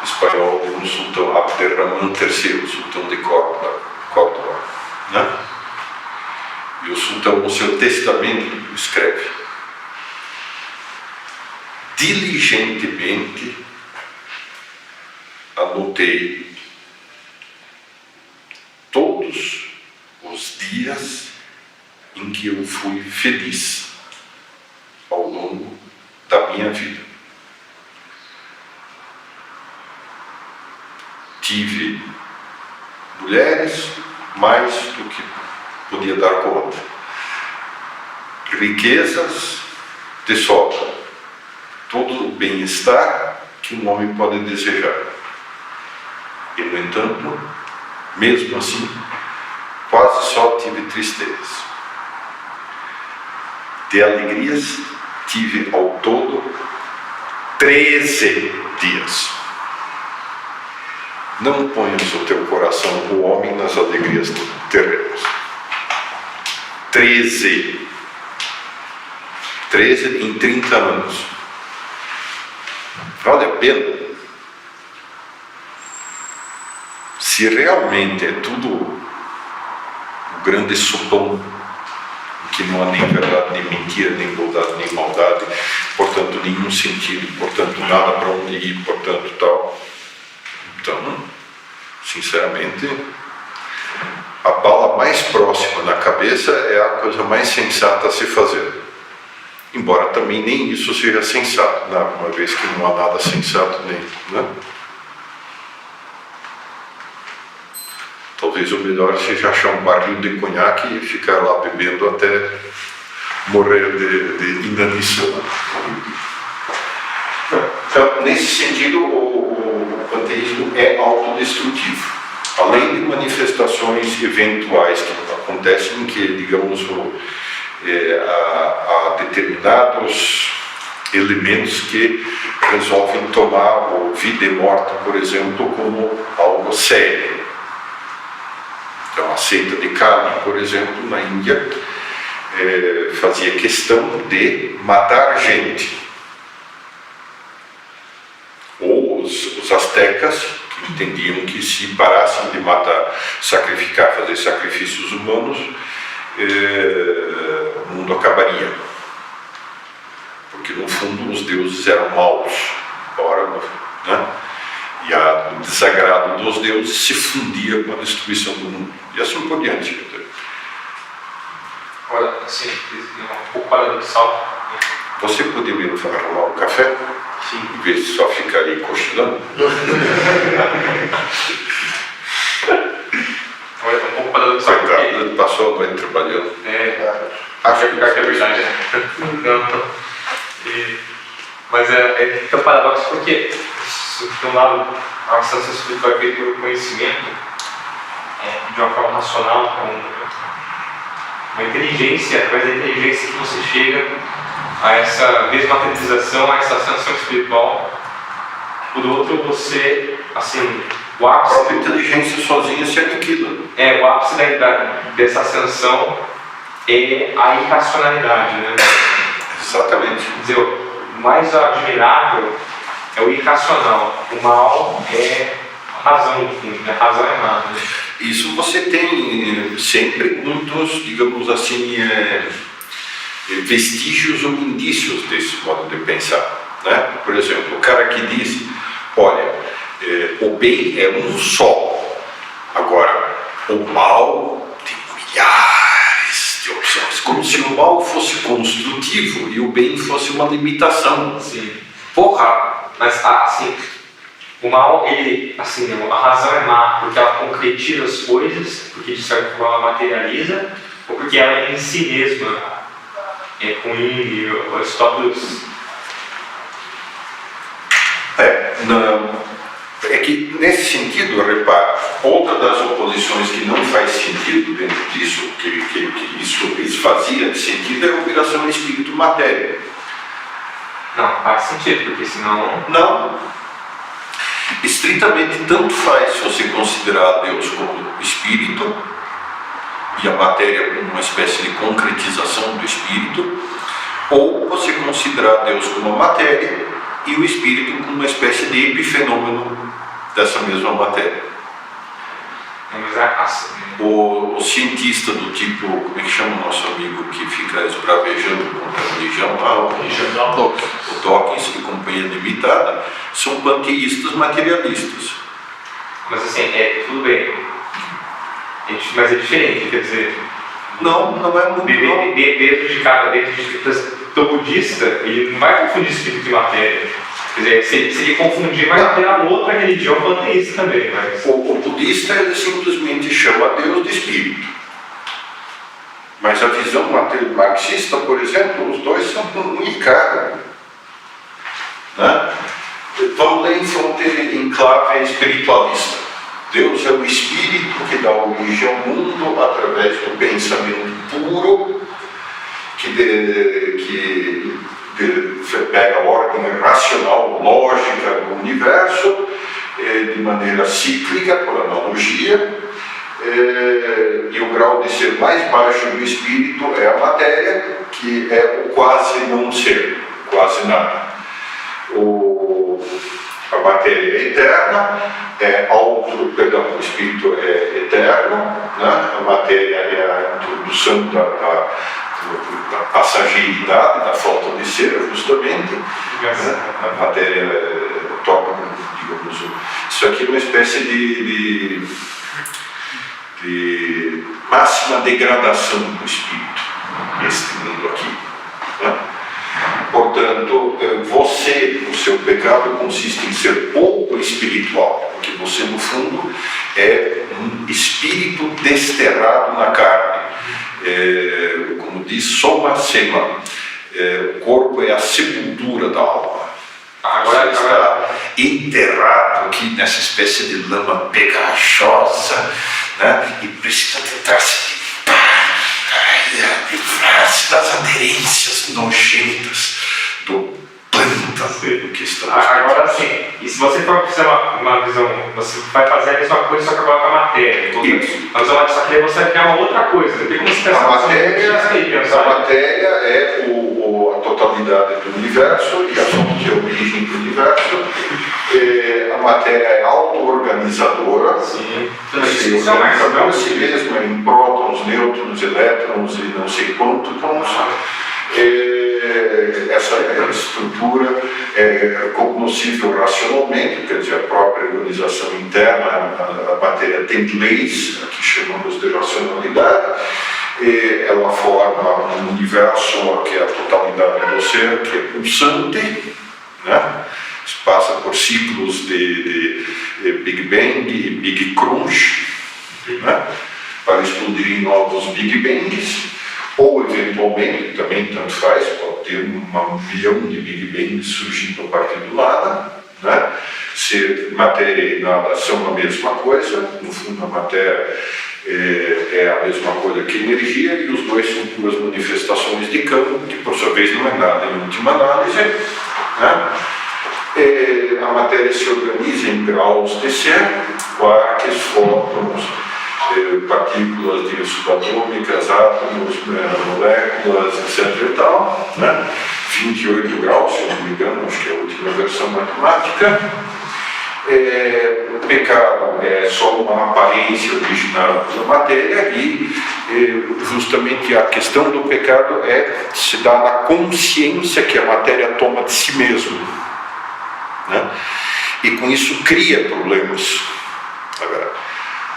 espanhol de um sultão Abderramán III, sultão de Córdoba, né? E o sultão no seu testamento escreve: diligentemente anotei todos os dias em que eu fui feliz ao longo da minha vida. Tive mulheres mais do que podia dar conta, riquezas de sobra, todo o bem-estar que um homem pode desejar. E, no entanto, mesmo assim, quase só tive tristezas. De alegrias, tive ao todo 13 dias. Não ponhas o teu coração, o homem, nas alegrias terrenas. 13 em 30 anos. Vale a pena? Se realmente é tudo um grande sopão, que não há nem verdade, nem mentira, nem bondade, nem maldade, portanto nenhum sentido, portanto nada para onde ir, portanto tal. Então, sinceramente, a bala mais próxima na cabeça é a coisa mais sensata a se fazer. Embora também nem isso seja sensato, né? Uma vez que não há nada sensato nem, né? Talvez o melhor seja achar um barril de conhaque e ficar lá bebendo até morrer de inanição. Então, nesse sentido, o panteísmo é autodestrutivo. Além de manifestações eventuais que acontecem, que, digamos, há determinados elementos que resolvem tomar o vida e morte, por exemplo, como algo sério. Então, a seita de Kali, por exemplo, na Índia, fazia questão de matar gente. Ou os astecas, que entendiam que se parassem de matar, sacrificar, fazer sacrifícios humanos, o mundo acabaria. Porque, no fundo, os deuses eram maus. Ora, né? E o desagrado dos deuses se fundia com a destruição do mundo. E assim por diante. Agora, assim, um pouco paradoxal. Você poderia arrumar um café? Sim. Em vez de só ficar aí cochilando? Agora, um pouco paradoxal. Coitado, ele passou a noite trabalhando. Acho que é verdade. Não. Mas é um paradoxo porque, de um lado, a ação espiritual é feita pelo conhecimento, de uma forma racional, uma inteligência, através da inteligência que você chega a essa desmaterialização, a essa ascensão espiritual. Por outro, você, assim, o A ápice... própria inteligência sozinha se aniquila. O ápice dessa ascensão é a irracionalidade, né? Exatamente. Quer dizer, o mais admirável é o irracional. O mal é a razão, enfim, a razão é má. Né? Isso você tem sempre muitos, digamos assim, vestígios ou indícios desse modo de pensar. Né? Por exemplo, o cara que diz, olha, o bem é um só, agora o mal tem milhares de opções, como se o mal fosse construtivo e o bem fosse uma limitação. Sim. Porra! Mas, assim, o mal, ele, assim, a razão é má porque ela concretiza as coisas, porque de certa forma ela materializa, ou porque ela em si mesma é ruim, o Aristóteles... É que, nesse sentido, repare, outra das oposições que não faz sentido dentro disso, que isso esvazia de sentido, é a operação espírito-matéria. Não, faz sentido, porque senão... Não. Estritamente, tanto faz se você considerar Deus como espírito e a matéria como uma espécie de concretização do espírito, ou você considerar Deus como matéria e o espírito como uma espécie de epifenômeno dessa mesma matéria. Mas assim... O cientista do tipo, como é que chama o nosso amigo que fica esbravejando contra a religião lá, o Dawkins e companhia limitada, são panteístas materialistas. Mas assim, tudo bem. Mas é diferente, quer dizer... Não é muito. Dentro do budista, ele não vai confundir espírito e matéria. Quer dizer, se ele confundir, vai ter uma outra religião panteísta também. Mas... O budista, ele simplesmente chama Deus de espírito. Mas a visão marxista, por exemplo, os dois são unicados. Né? Vamos ler em fronteira em clave espiritualista. Deus é o espírito que dá origem ao mundo através do pensamento puro, que pega a ordem racional, lógica do universo, de maneira cíclica, por analogia, e o grau de ser mais baixo do espírito é a matéria, que é o quase não ser, quase nada. A matéria é eterna, o espírito é eterno, né? A matéria é a introdução da passageiridade, da falta de ser, justamente. Né? A matéria toca, digamos, isso aqui é uma espécie de máxima degradação do espírito, este mundo aqui. Né? Portanto, o seu pecado consiste em ser pouco espiritual, porque você, no fundo, é um espírito desterrado na carne. Como diz Soma Sema, o corpo é a sepultura da alma. Agora está enterrado aqui nessa espécie de lama pegajosa, né? E precisa tentar se livrar-se das aderências nojentas do pântano que estamos. Agora sim, e se você for fazer uma visão, você vai fazer a mesma coisa, só que agora com a matéria. Mas só que você vai criar uma outra coisa. Tem como se a matéria é a totalidade do universo e a fonte de origem do universo. A matéria é auto-organizadora. Sim. Se organiza por si mesma em prótons, nêutrons, elétrons e não sei quantos. Essa é a estrutura cognoscível racionalmente, quer dizer, a própria organização interna, a matéria tem leis, que chamamos de racionalidade. Ela forma um universo que é a totalidade do ser, que é pulsante, né? Passa por ciclos de Big Bang e Big Crunch, né? Para explodir em novos Big Bangs, ou eventualmente, também tanto faz, pode ter 1 milhão de Big Bangs surgindo a partir do nada, né? Se matéria e nada são a mesma coisa, no fundo a matéria é a mesma coisa que energia, e os dois são duas manifestações de campo, que por sua vez não é nada em última análise, né? A matéria se organiza em graus de ser, quarks, fótons, partículas subatômicas, átomos, moléculas, etc. e tal, né? 28 graus, se eu não me engano, acho que é a última versão matemática. O pecado é só uma aparência original da matéria e justamente a questão do pecado se dá na consciência que a matéria toma de si mesma, né? E com isso cria problemas. Agora,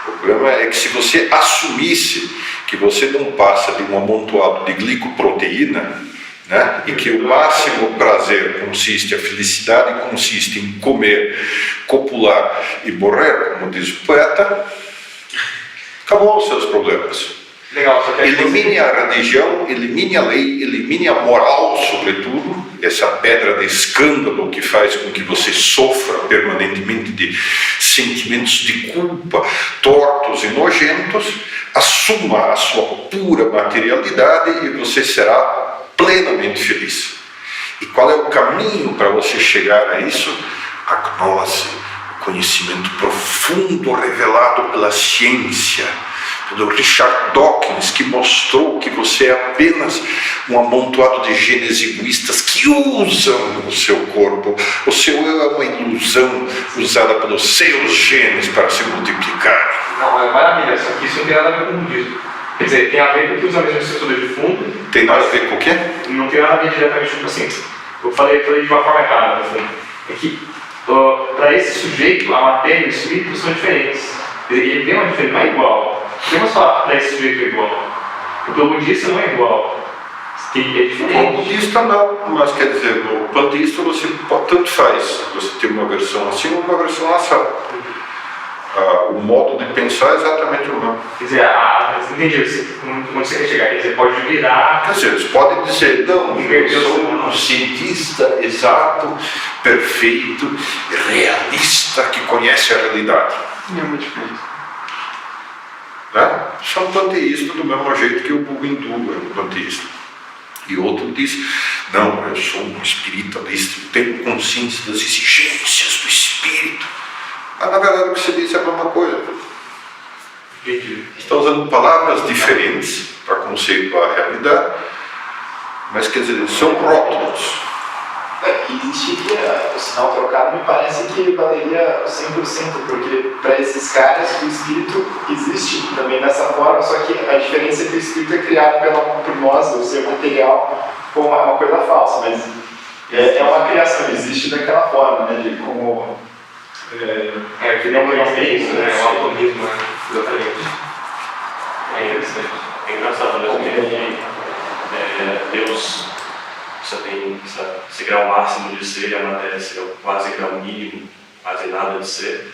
o problema é que se você assumisse que você não passa de um amontoado de glicoproteína, né, e que o máximo prazer a felicidade consiste em comer, copular e morrer, como diz o poeta, acabou os seus problemas. Legal, só que elimine a religião, elimine a lei, elimine a moral, sobretudo, essa pedra de escândalo que faz com que você sofra permanentemente de sentimentos de culpa tortos e nojentos. Assuma a sua pura materialidade e você será plenamente feliz. E qual é o caminho para você chegar a isso? A gnose, o conhecimento profundo revelado pela ciência, pelo Richard Dawkins, que mostrou que você é apenas um amontoado de genes egoístas que usam o seu corpo. O seu eu é uma ilusão usada pelos seus genes para se multiplicar. Não, é maravilha, só que isso não tem nada a ver com o budismo. Quer dizer, tem a ver com o que usa a mesma estrutura de fundo. Tem nada a ver com o quê? Não tem nada a ver diretamente com o assim. Eu falei de uma forma errada, no fundo. É que, para esse sujeito, a matéria e o espírito são diferentes. Ele tem uma diferença, não é igual. Podemos falar para esse sujeito é igual. Porque o budista não é igual. É diferente. O budista não, mas quer dizer, o panteísta você tanto faz. Você tem uma versão assim ou uma versão assada. O modo de pensar é exatamente o mesmo. Quer dizer, entendi onde você quer chegar. Quer dizer, pode virar. Quer dizer, eles podem dizer, não, eu sou um cientista exato, perfeito, realista, que conhece a realidade. É muito difícil. Né? São panteístas do mesmo jeito que o hindu é um panteísta. E outro diz, não, eu sou um espiritualista, eu tenho consciência das exigências do espírito. Mas na verdade o que você disse é a mesma coisa. Entendi. Está usando palavras diferentes para conceituar a realidade, mas quer dizer, são rótulos. Existiria o sinal trocado, me parece que valeria 100%, porque para esses caras o espírito existe também dessa forma, só que a diferença é que o espírito é criado por nós, o ser material, como uma coisa falsa, mas é uma criação, existe daquela forma, né, de como... que não é isso, né? É um atomismo, né? Exatamente. É interessante. É engraçado, né? Deus, você tem esse grau máximo de ser, e a matéria ser quase grau mínimo, quase nada de ser.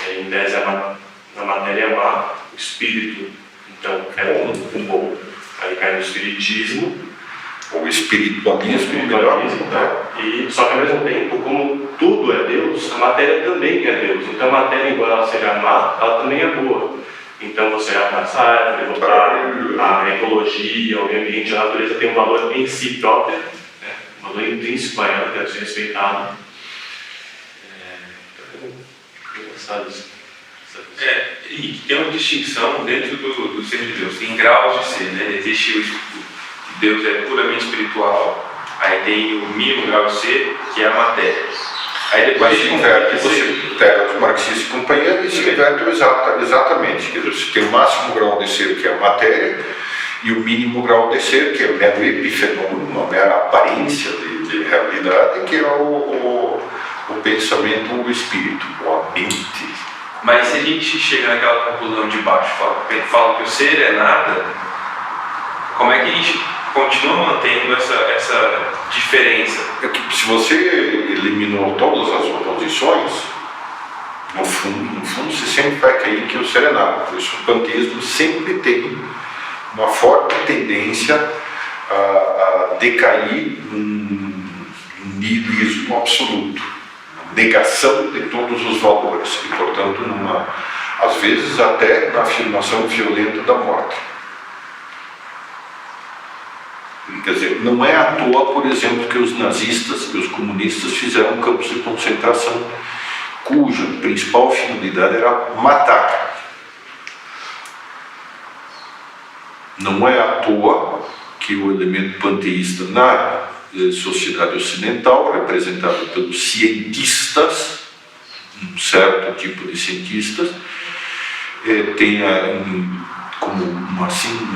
Em tese, a matéria é má, o espírito, então, é um bom. Aí cai no espiritismo, O espiritualismo, melhor. E, só que ao mesmo tempo, como tudo é Deus, a matéria também é Deus. Então a matéria, embora ela seja má, ela também é boa. Então você abraçar a árvore, voltar a ecologia, o meio ambiente, a natureza tem um valor em si próprio, né? Um valor intrínseco a ela, que deve ser respeitado. Engraçado isso. E tem uma distinção dentro do ser de Deus, tem graus de ser, né? Existe o Deus é puramente espiritual, aí tem o mínimo grau de ser, que é a matéria. Aí depois Você pega os marxistas e companhia e se inverte exatamente. Quer dizer, você tem o máximo grau de ser, que é a matéria, e o mínimo grau de ser, que é o mero epifenômeno, uma mera aparência de realidade, que é o pensamento, o espírito, a mente. Mas se a gente chega naquela conclusão de baixo, fala que o ser é nada, como é que a gente continua mantendo essa diferença? É que se você eliminou todas as oposições, no fundo você sempre vai cair que o ser é nada. Por isso o panteísmo sempre tem uma forte tendência a decair num niilismo absoluto, negação de todos os valores e, portanto, às vezes até na afirmação violenta da morte. Quer dizer, não é à toa, por exemplo, que os nazistas e os comunistas fizeram campos de concentração, cuja principal finalidade era matar. Não é à toa que o elemento panteísta na sociedade ocidental, representado pelos cientistas, um certo tipo de cientistas, tenha como uma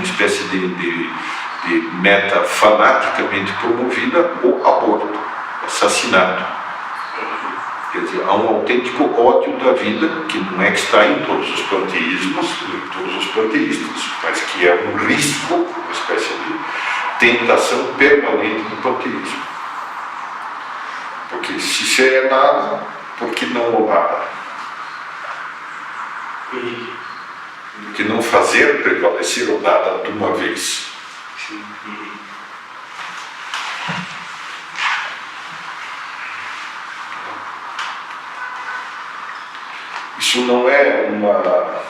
espécie de meta fanaticamente promovida o aborto, o assassinato. Quer dizer, há um autêntico ódio da vida, que não é que está em todos os panteísmos, em todos os panteístas, mas que é um risco, uma espécie de tentação permanente do panteísmo. Porque se ser é nada, por que não o nada? Por que não fazer prevalecer o nada de uma vez? Isso não é uma...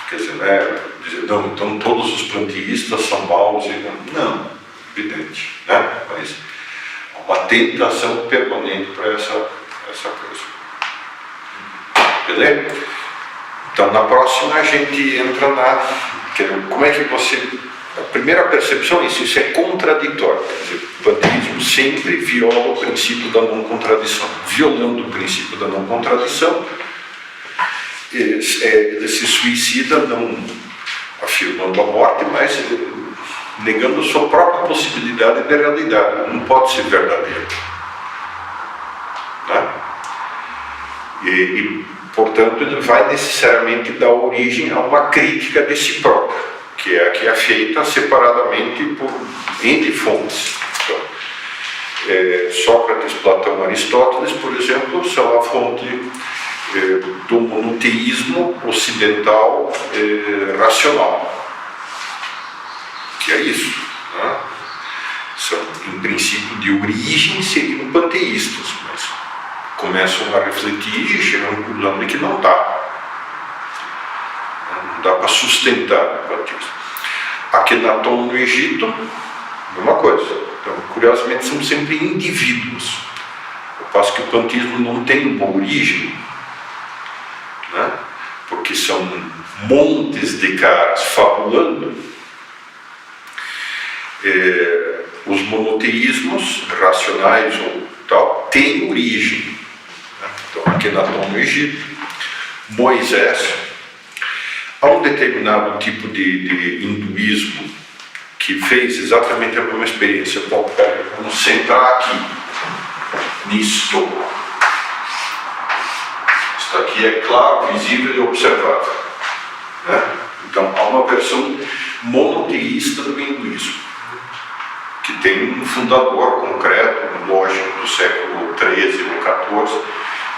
Quer dizer, não é dizer, não, então todos os panteístas são maus. Não, evidente, né? Mas uma tentação permanente para essa coisa. Beleza? Então, na próxima a gente entra como é que você... A primeira percepção é isso é contraditório. Quer dizer, o panteísmo sempre viola o princípio da não contradição. Violando o princípio da não contradição, ele se suicida não afirmando a morte, mas negando a sua própria possibilidade de realidade. Não pode ser verdadeiro. Né? Portanto, ele vai necessariamente dar origem a uma crítica de si próprio, que é a que é feita separadamente por N fontes. Então, Sócrates, Platão, Aristóteles, por exemplo, são a fonte do monoteísmo ocidental racional, que é isso, né? São, em princípio, de origem seriam panteístas, mas começam a refletir e chegam à conclusão de que não dá. Não dá para sustentar o panteísmo. Akhenaton no Egito, mesma coisa. Então, curiosamente, são sempre indivíduos. Ao passo que o panteísmo não tem uma origem, são montes de caras fabulando, os monoteísmos racionais ou tal têm origem. Então, Akhenaton no Egito, Moisés, há um determinado tipo de hinduísmo que fez exatamente a mesma experiência. Bom, vamos sentar aqui, nisto. Isto aqui é claro, visível e observável. Né? Então, há uma versão monoteísta do hinduísmo, que tem um fundador concreto, um lógico do século XIII ou XIV,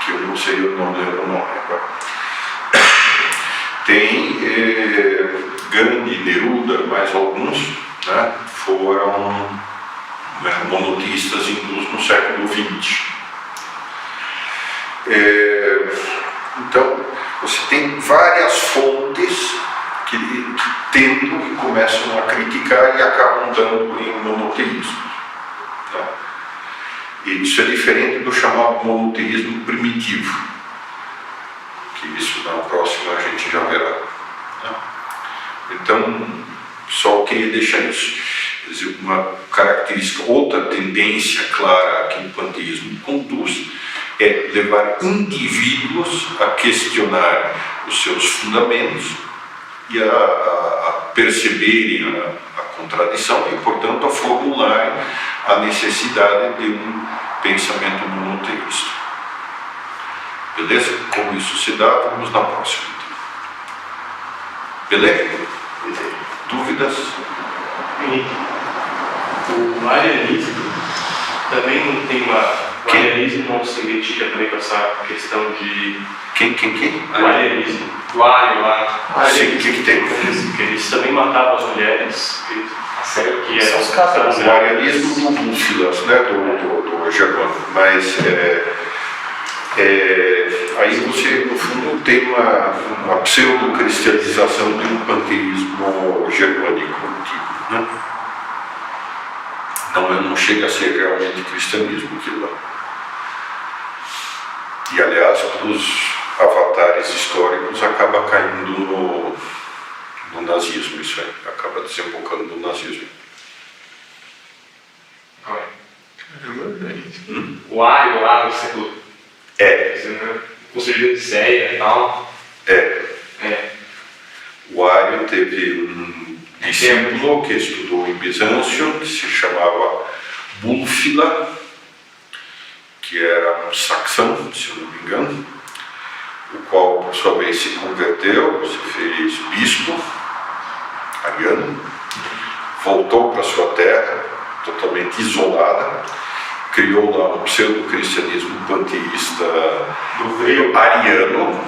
que eu não sei o nome agora. Tem Gandhi, Neruda, mais alguns, né, foram monoteístas hindus no século XX. Então, você tem várias fontes que tentam e começam a criticar e acabam dando em monoteísmo. Né? E isso é diferente do chamado monoteísmo primitivo, que isso na próxima a gente já verá. Né? Então, só queria deixar isso. Quer dizer, uma característica, outra tendência clara que o panteísmo conduz é levar indivíduos a questionar os seus fundamentos e a perceberem a contradição e, portanto, a formularem a necessidade de um pensamento monoteísta. Beleza? Como isso se dá, vamos na próxima. Beleza? Dúvidas? O arianismo também não tem uma... O arianismo não se identifica também com essa questão de... Quem? O arianismo. O Ario lá. Sim, o que tem? Que eles também matavam as mulheres. Que São os católicos. O arianismo do Búfilas, né, do Germano, mas aí você, no fundo, tem uma pseudo-cristianização de um panteísmo germânico antigo, né? Não chega a ser realmente cristianismo aquilo lá. E, aliás, os avatares históricos acaba caindo no nazismo, isso aí, acaba desembocando no nazismo. O Ario lá no século... Construído de Zéia e tal. O Ario teve um discípulo que estudou em Bizâncio, que se chamava Búlfila, que era um saxão, se eu não me engano, o qual, por sua vez, se converteu, se fez bispo, ariano, voltou para sua terra, totalmente isolada, criou lá um pseudo-cristianismo panteísta ariano,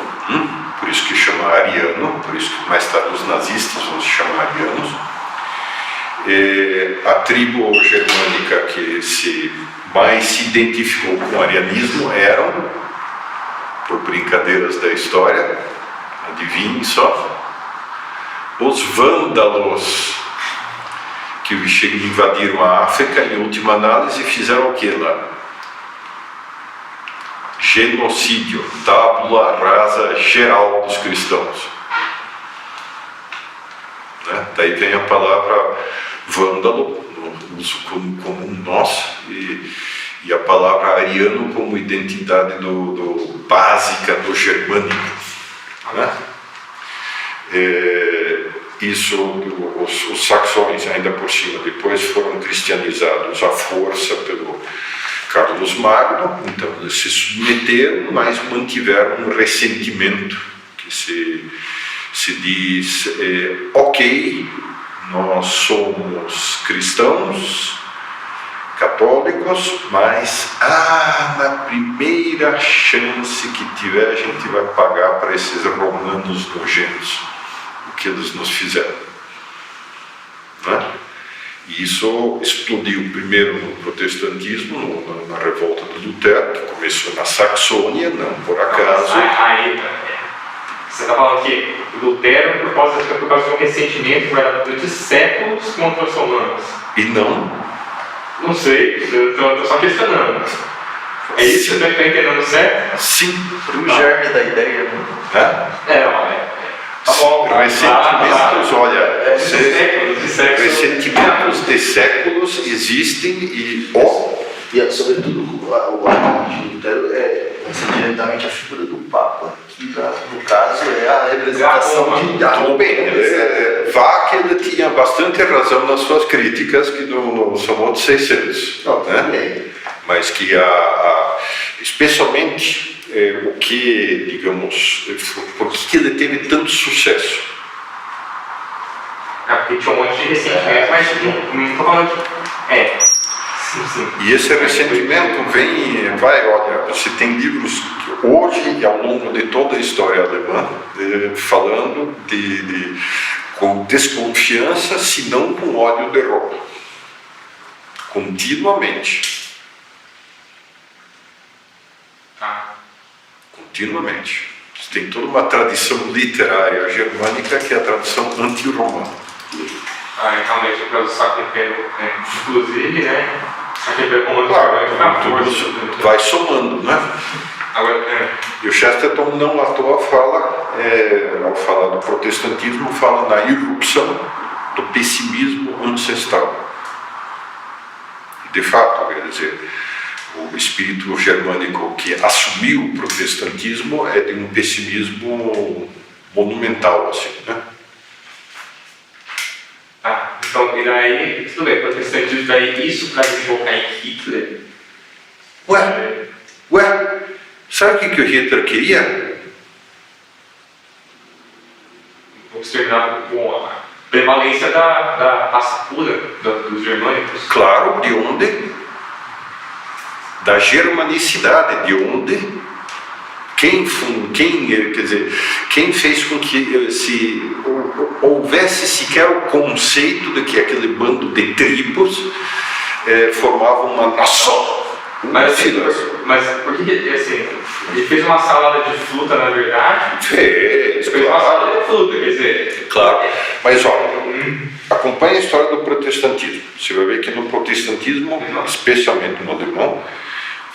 por isso que chama ariano, por isso que mais tarde os nazistas vão se chamar arianos. A tribo germânica que mais se identificou com o arianismo eram, por brincadeiras da história, adivinhem só, os vândalos, que invadiram a África e, em última análise, fizeram o que lá? Genocídio, tábula rasa geral dos cristãos. Né? Daí vem a palavra vândalo, no uso comum nosso, e a palavra ariano como identidade básica do germânico. Né? Isso, os saxões, ainda por cima, depois foram cristianizados à força pelo Carlos Magno, então eles se submeteram, mas mantiveram um ressentimento que se diz, ok, nós somos cristãos, católicos, mas na primeira chance que tiver a gente vai pagar para esses romanos nojentos o que eles nos fizeram. Né? E isso explodiu primeiro no protestantismo, na revolta do Lutero, que começou na Saxônia, não por acaso. Você está falando que Lutero, por causa de um ressentimento guardado durante séculos contra os romanos. E não? Não sei, eu estou só questionando. É isso que eu estou entendendo certo? Sim. O germe da ideia, né? Ressentimentos, olha, de séculos. ressentimentos de séculos existem e E, sobretudo, o argumento de Lutero é diretamente a figura do Papa, que, no caso, é a representação de tudo bem, Bach ele tinha bastante razão nas suas críticas que no Salmo de 600, né? Mas que especialmente o que, digamos, por que ele teve tanto sucesso? Porque tinha um monte de ressentimento, mas não estou falando que... Sim. E esse ressentimento olha, você tem livros que hoje e ao longo de toda a história alemã falando com desconfiança, se não com ódio de Roma. Continuamente. Continuamente. Você tem toda uma tradição literária germânica que é a tradição anti-romana. Realmente, para o Sacré-Cœur, inclusive, né? Claro, tudo isso vai somando, né? E o Chesterton não à toa fala, ao falar do protestantismo, fala na irrupção do pessimismo ancestral. De fato, quer dizer, o espírito germânico que assumiu o protestantismo é de um pessimismo monumental, assim, né? Então, e daí, tudo bem, protestantismo, daí isso para desembocar em Hitler? Ué, sabe o que o Hitler queria? Vamos terminar com a prevalência da raça pura dos germânicos. Claro, de onde? Da germanicidade, de onde? Quem fez com que houvesse sequer o conceito de que aquele bando de tribos formava uma nação? Mas por que assim, ele fez uma salada de fruta, na verdade? Fez uma salada de fruta, quer dizer... Claro, mas acompanhe a história do protestantismo. Você vai ver que no protestantismo, especialmente no alemão,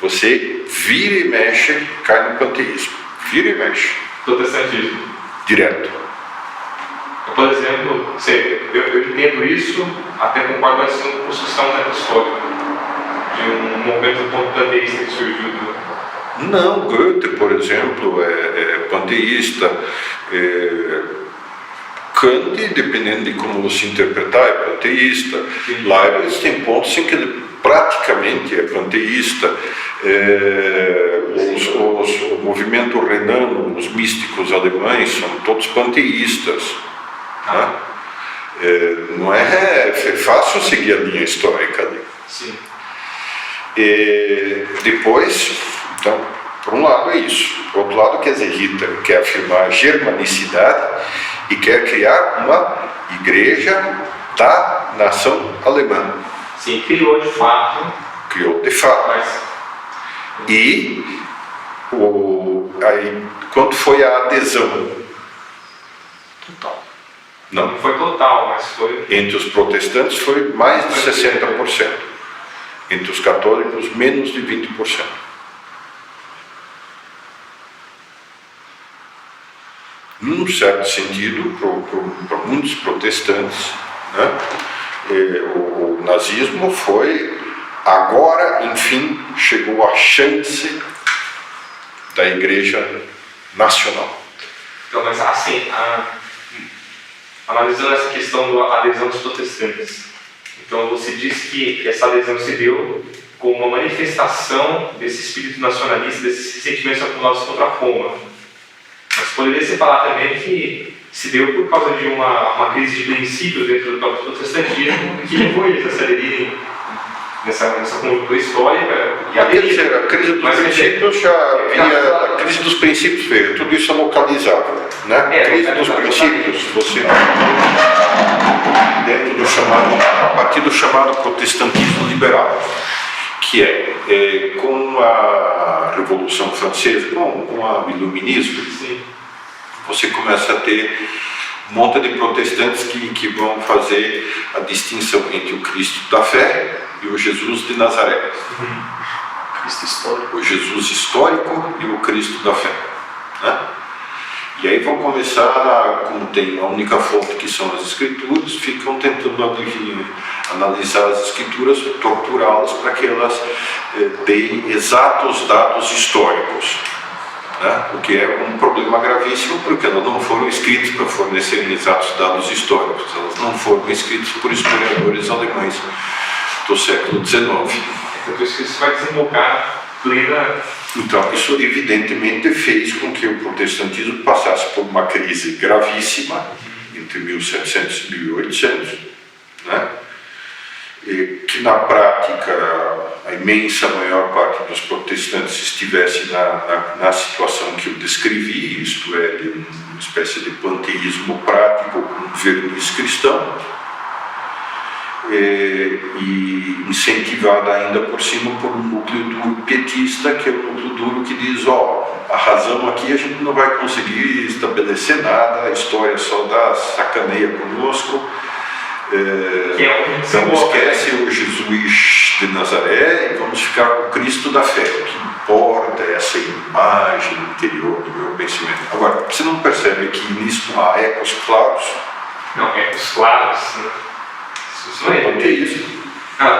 você vira e mexe, cai no panteísmo. Vira e mexe. Protestantismo. Direto. Por exemplo, eu entendo isso, até concordo com essa construção histórica, de um movimento panteísta que surgiu. Não, Goethe, por exemplo, é panteísta. Kant, dependendo de como você interpretar, é panteísta. Leibniz tem pontos em que ele praticamente é panteísta. O movimento renano, os místicos alemães são todos panteístas. Né? Não é fácil seguir a linha histórica ali. Sim. Depois, então, por um lado é isso. Por outro lado, quer dizer, Hitler quer afirmar a germanicidade e quer criar uma igreja da nação alemã. Sim, criou de fato. Criou de fato. Mas... E aí, quanto foi a adesão? Total. Não foi total, mas foi... Entre os protestantes foi mais de 60%. Entre os católicos, menos de 20%. Num certo sentido, para muitos protestantes, né, o nazismo foi... Agora, enfim, chegou a chance da Igreja Nacional. Então, mas assim, analisando essa questão da adesão dos protestantes, então você diz que essa adesão se deu como uma manifestação desse espírito nacionalista, desses sentimentos acumulados contra Roma. Mas poderia se falar também que se deu por causa de uma crise de princípios dentro do próprio protestantismo que levou eles a se aderirem nessa conjuntura histórica. A crise dos princípios já vinha, a crise dos princípios veio, tudo isso é localizável, né? A crise dos princípios, você dentro do chamado, a partir do chamado protestantismo liberal, que com a Revolução Francesa, com o Iluminismo, você começa a ter um monte de protestantes que vão fazer a distinção entre o Cristo da fé e o Jesus de Nazaré. Cristo histórico. O Jesus histórico e o Cristo da fé. Né? E aí vão começar, como tem a única fonte que são as escrituras, ficam tentando analisar as escrituras, torturá-las para que elas deem exatos dados históricos, né? O que é um problema gravíssimo, porque elas não foram escritas para fornecerem exatos dados históricos, elas não foram escritas por historiadores alemães do século XIX. Então, por isso que isso vai desembocar plena. Então, isso evidentemente fez com que o protestantismo passasse por uma crise gravíssima entre 1700 e 1800, né? E que na prática a imensa maior parte dos protestantes estivesse na situação que eu descrevi, isto é, de uma espécie de panteísmo prático com verniz cristão, e incentivada ainda por cima por um núcleo duro petista, que é o núcleo duro que diz, arrasamos aqui, a gente não vai conseguir estabelecer nada, a história só dá sacaneia conosco, então esquece o Jesus de Nazaré e vamos ficar com o Cristo da fé. O que importa é essa imagem interior do meu pensamento. Agora, você não percebe que nisso há ecos claros? Não, ecos claros, né? Isso não é panteísmo.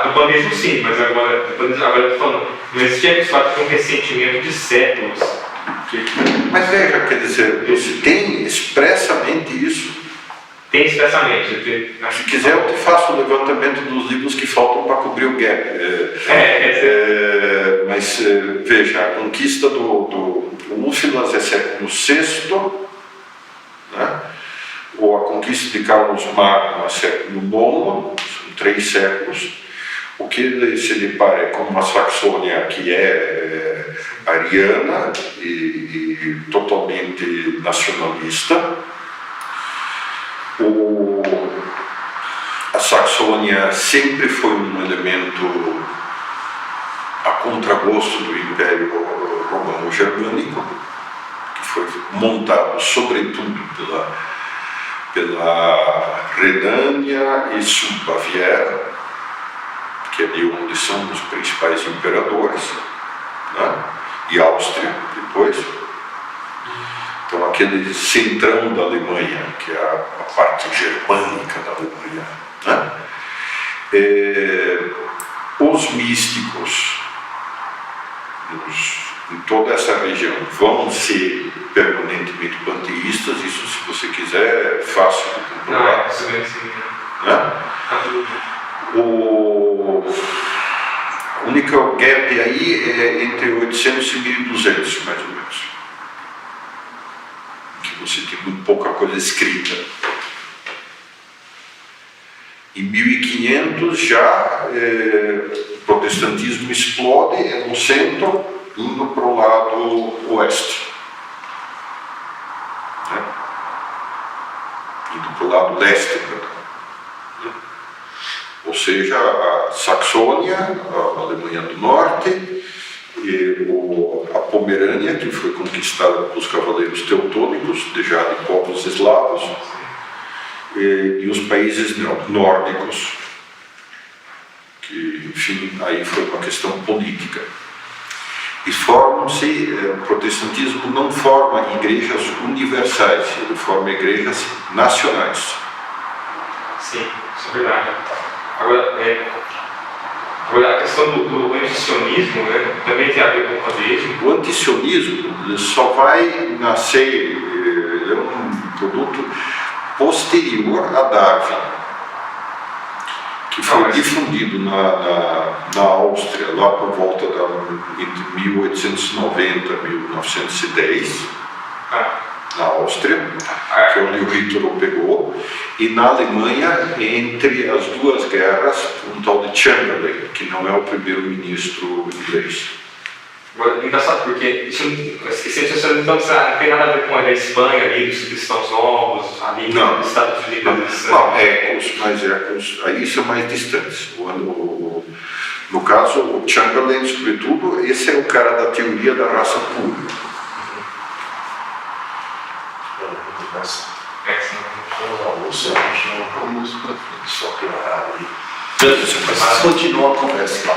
No panteísmo sim, mas agora eu estou falando, não existe ecos claros que um ressentimento de séculos. Mas veja, quer dizer, você tem expressamente isso. Tem expressamente. Se quiser, eu te faço o levantamento dos livros que faltam para cobrir o gap. Mas veja, a conquista do Úlfilas é século VI, né? Ou a conquista de Carlos Magno é século IX, são 3 séculos. O que ele se depara é com uma Saxônia que é ariana e totalmente nacionalista. A Saxônia sempre foi um elemento a contragosto do Império Romano-Germânico, que foi montado sobretudo pela Renânia e Sul-Baviera, que é de onde são os principais imperadores, né? E Áustria depois. Então, aquele centrão da Alemanha, que é a parte germânica da Alemanha, né? Os místicos em toda essa região vão ser permanentemente panteístas, isso, se você quiser, é fácil de comprovar. Né? O único gap aí é entre 800 e 1200, mais ou menos. Você tem muito pouca coisa escrita. Em 1500 já o protestantismo explode no centro, indo para o lado oeste, né? Indo para o lado leste, né? Ou seja, a Saxônia, a Alemanha do Norte, a Pomerânia, que foi conquistada pelos cavaleiros teutônicos, já de povos eslavos, e os países nórdicos, que, enfim, aí foi uma questão política. E formam-se, o protestantismo não forma igrejas universais, ele forma igrejas nacionais. Sim, isso é verdade. Agora, a questão do antisionismo, né, também tem a ver com o panteísmo. O antisionismo só vai nascer, ele é um produto posterior a Darwin, que foi difundido na Áustria, lá por volta entre 1890 e 1910, na Áustria, que é onde o Hitler o pegou, e na Alemanha, entre as duas guerras, um tal de Chamberlain, que não é o primeiro-ministro inglês. Agora, engraçado, porque esse antisionismo não tem nada a ver com a Espanha, ali, dos cristãos novos, ali nos Estados Unidos. Não, ecos, mas ecos, aí são mais distantes. No caso, o Chamberlain, sobretudo, esse é o cara da teoria da raça pura. Almoço, a gente não vamos para frente, só piorar ali. Continua a conversa lá.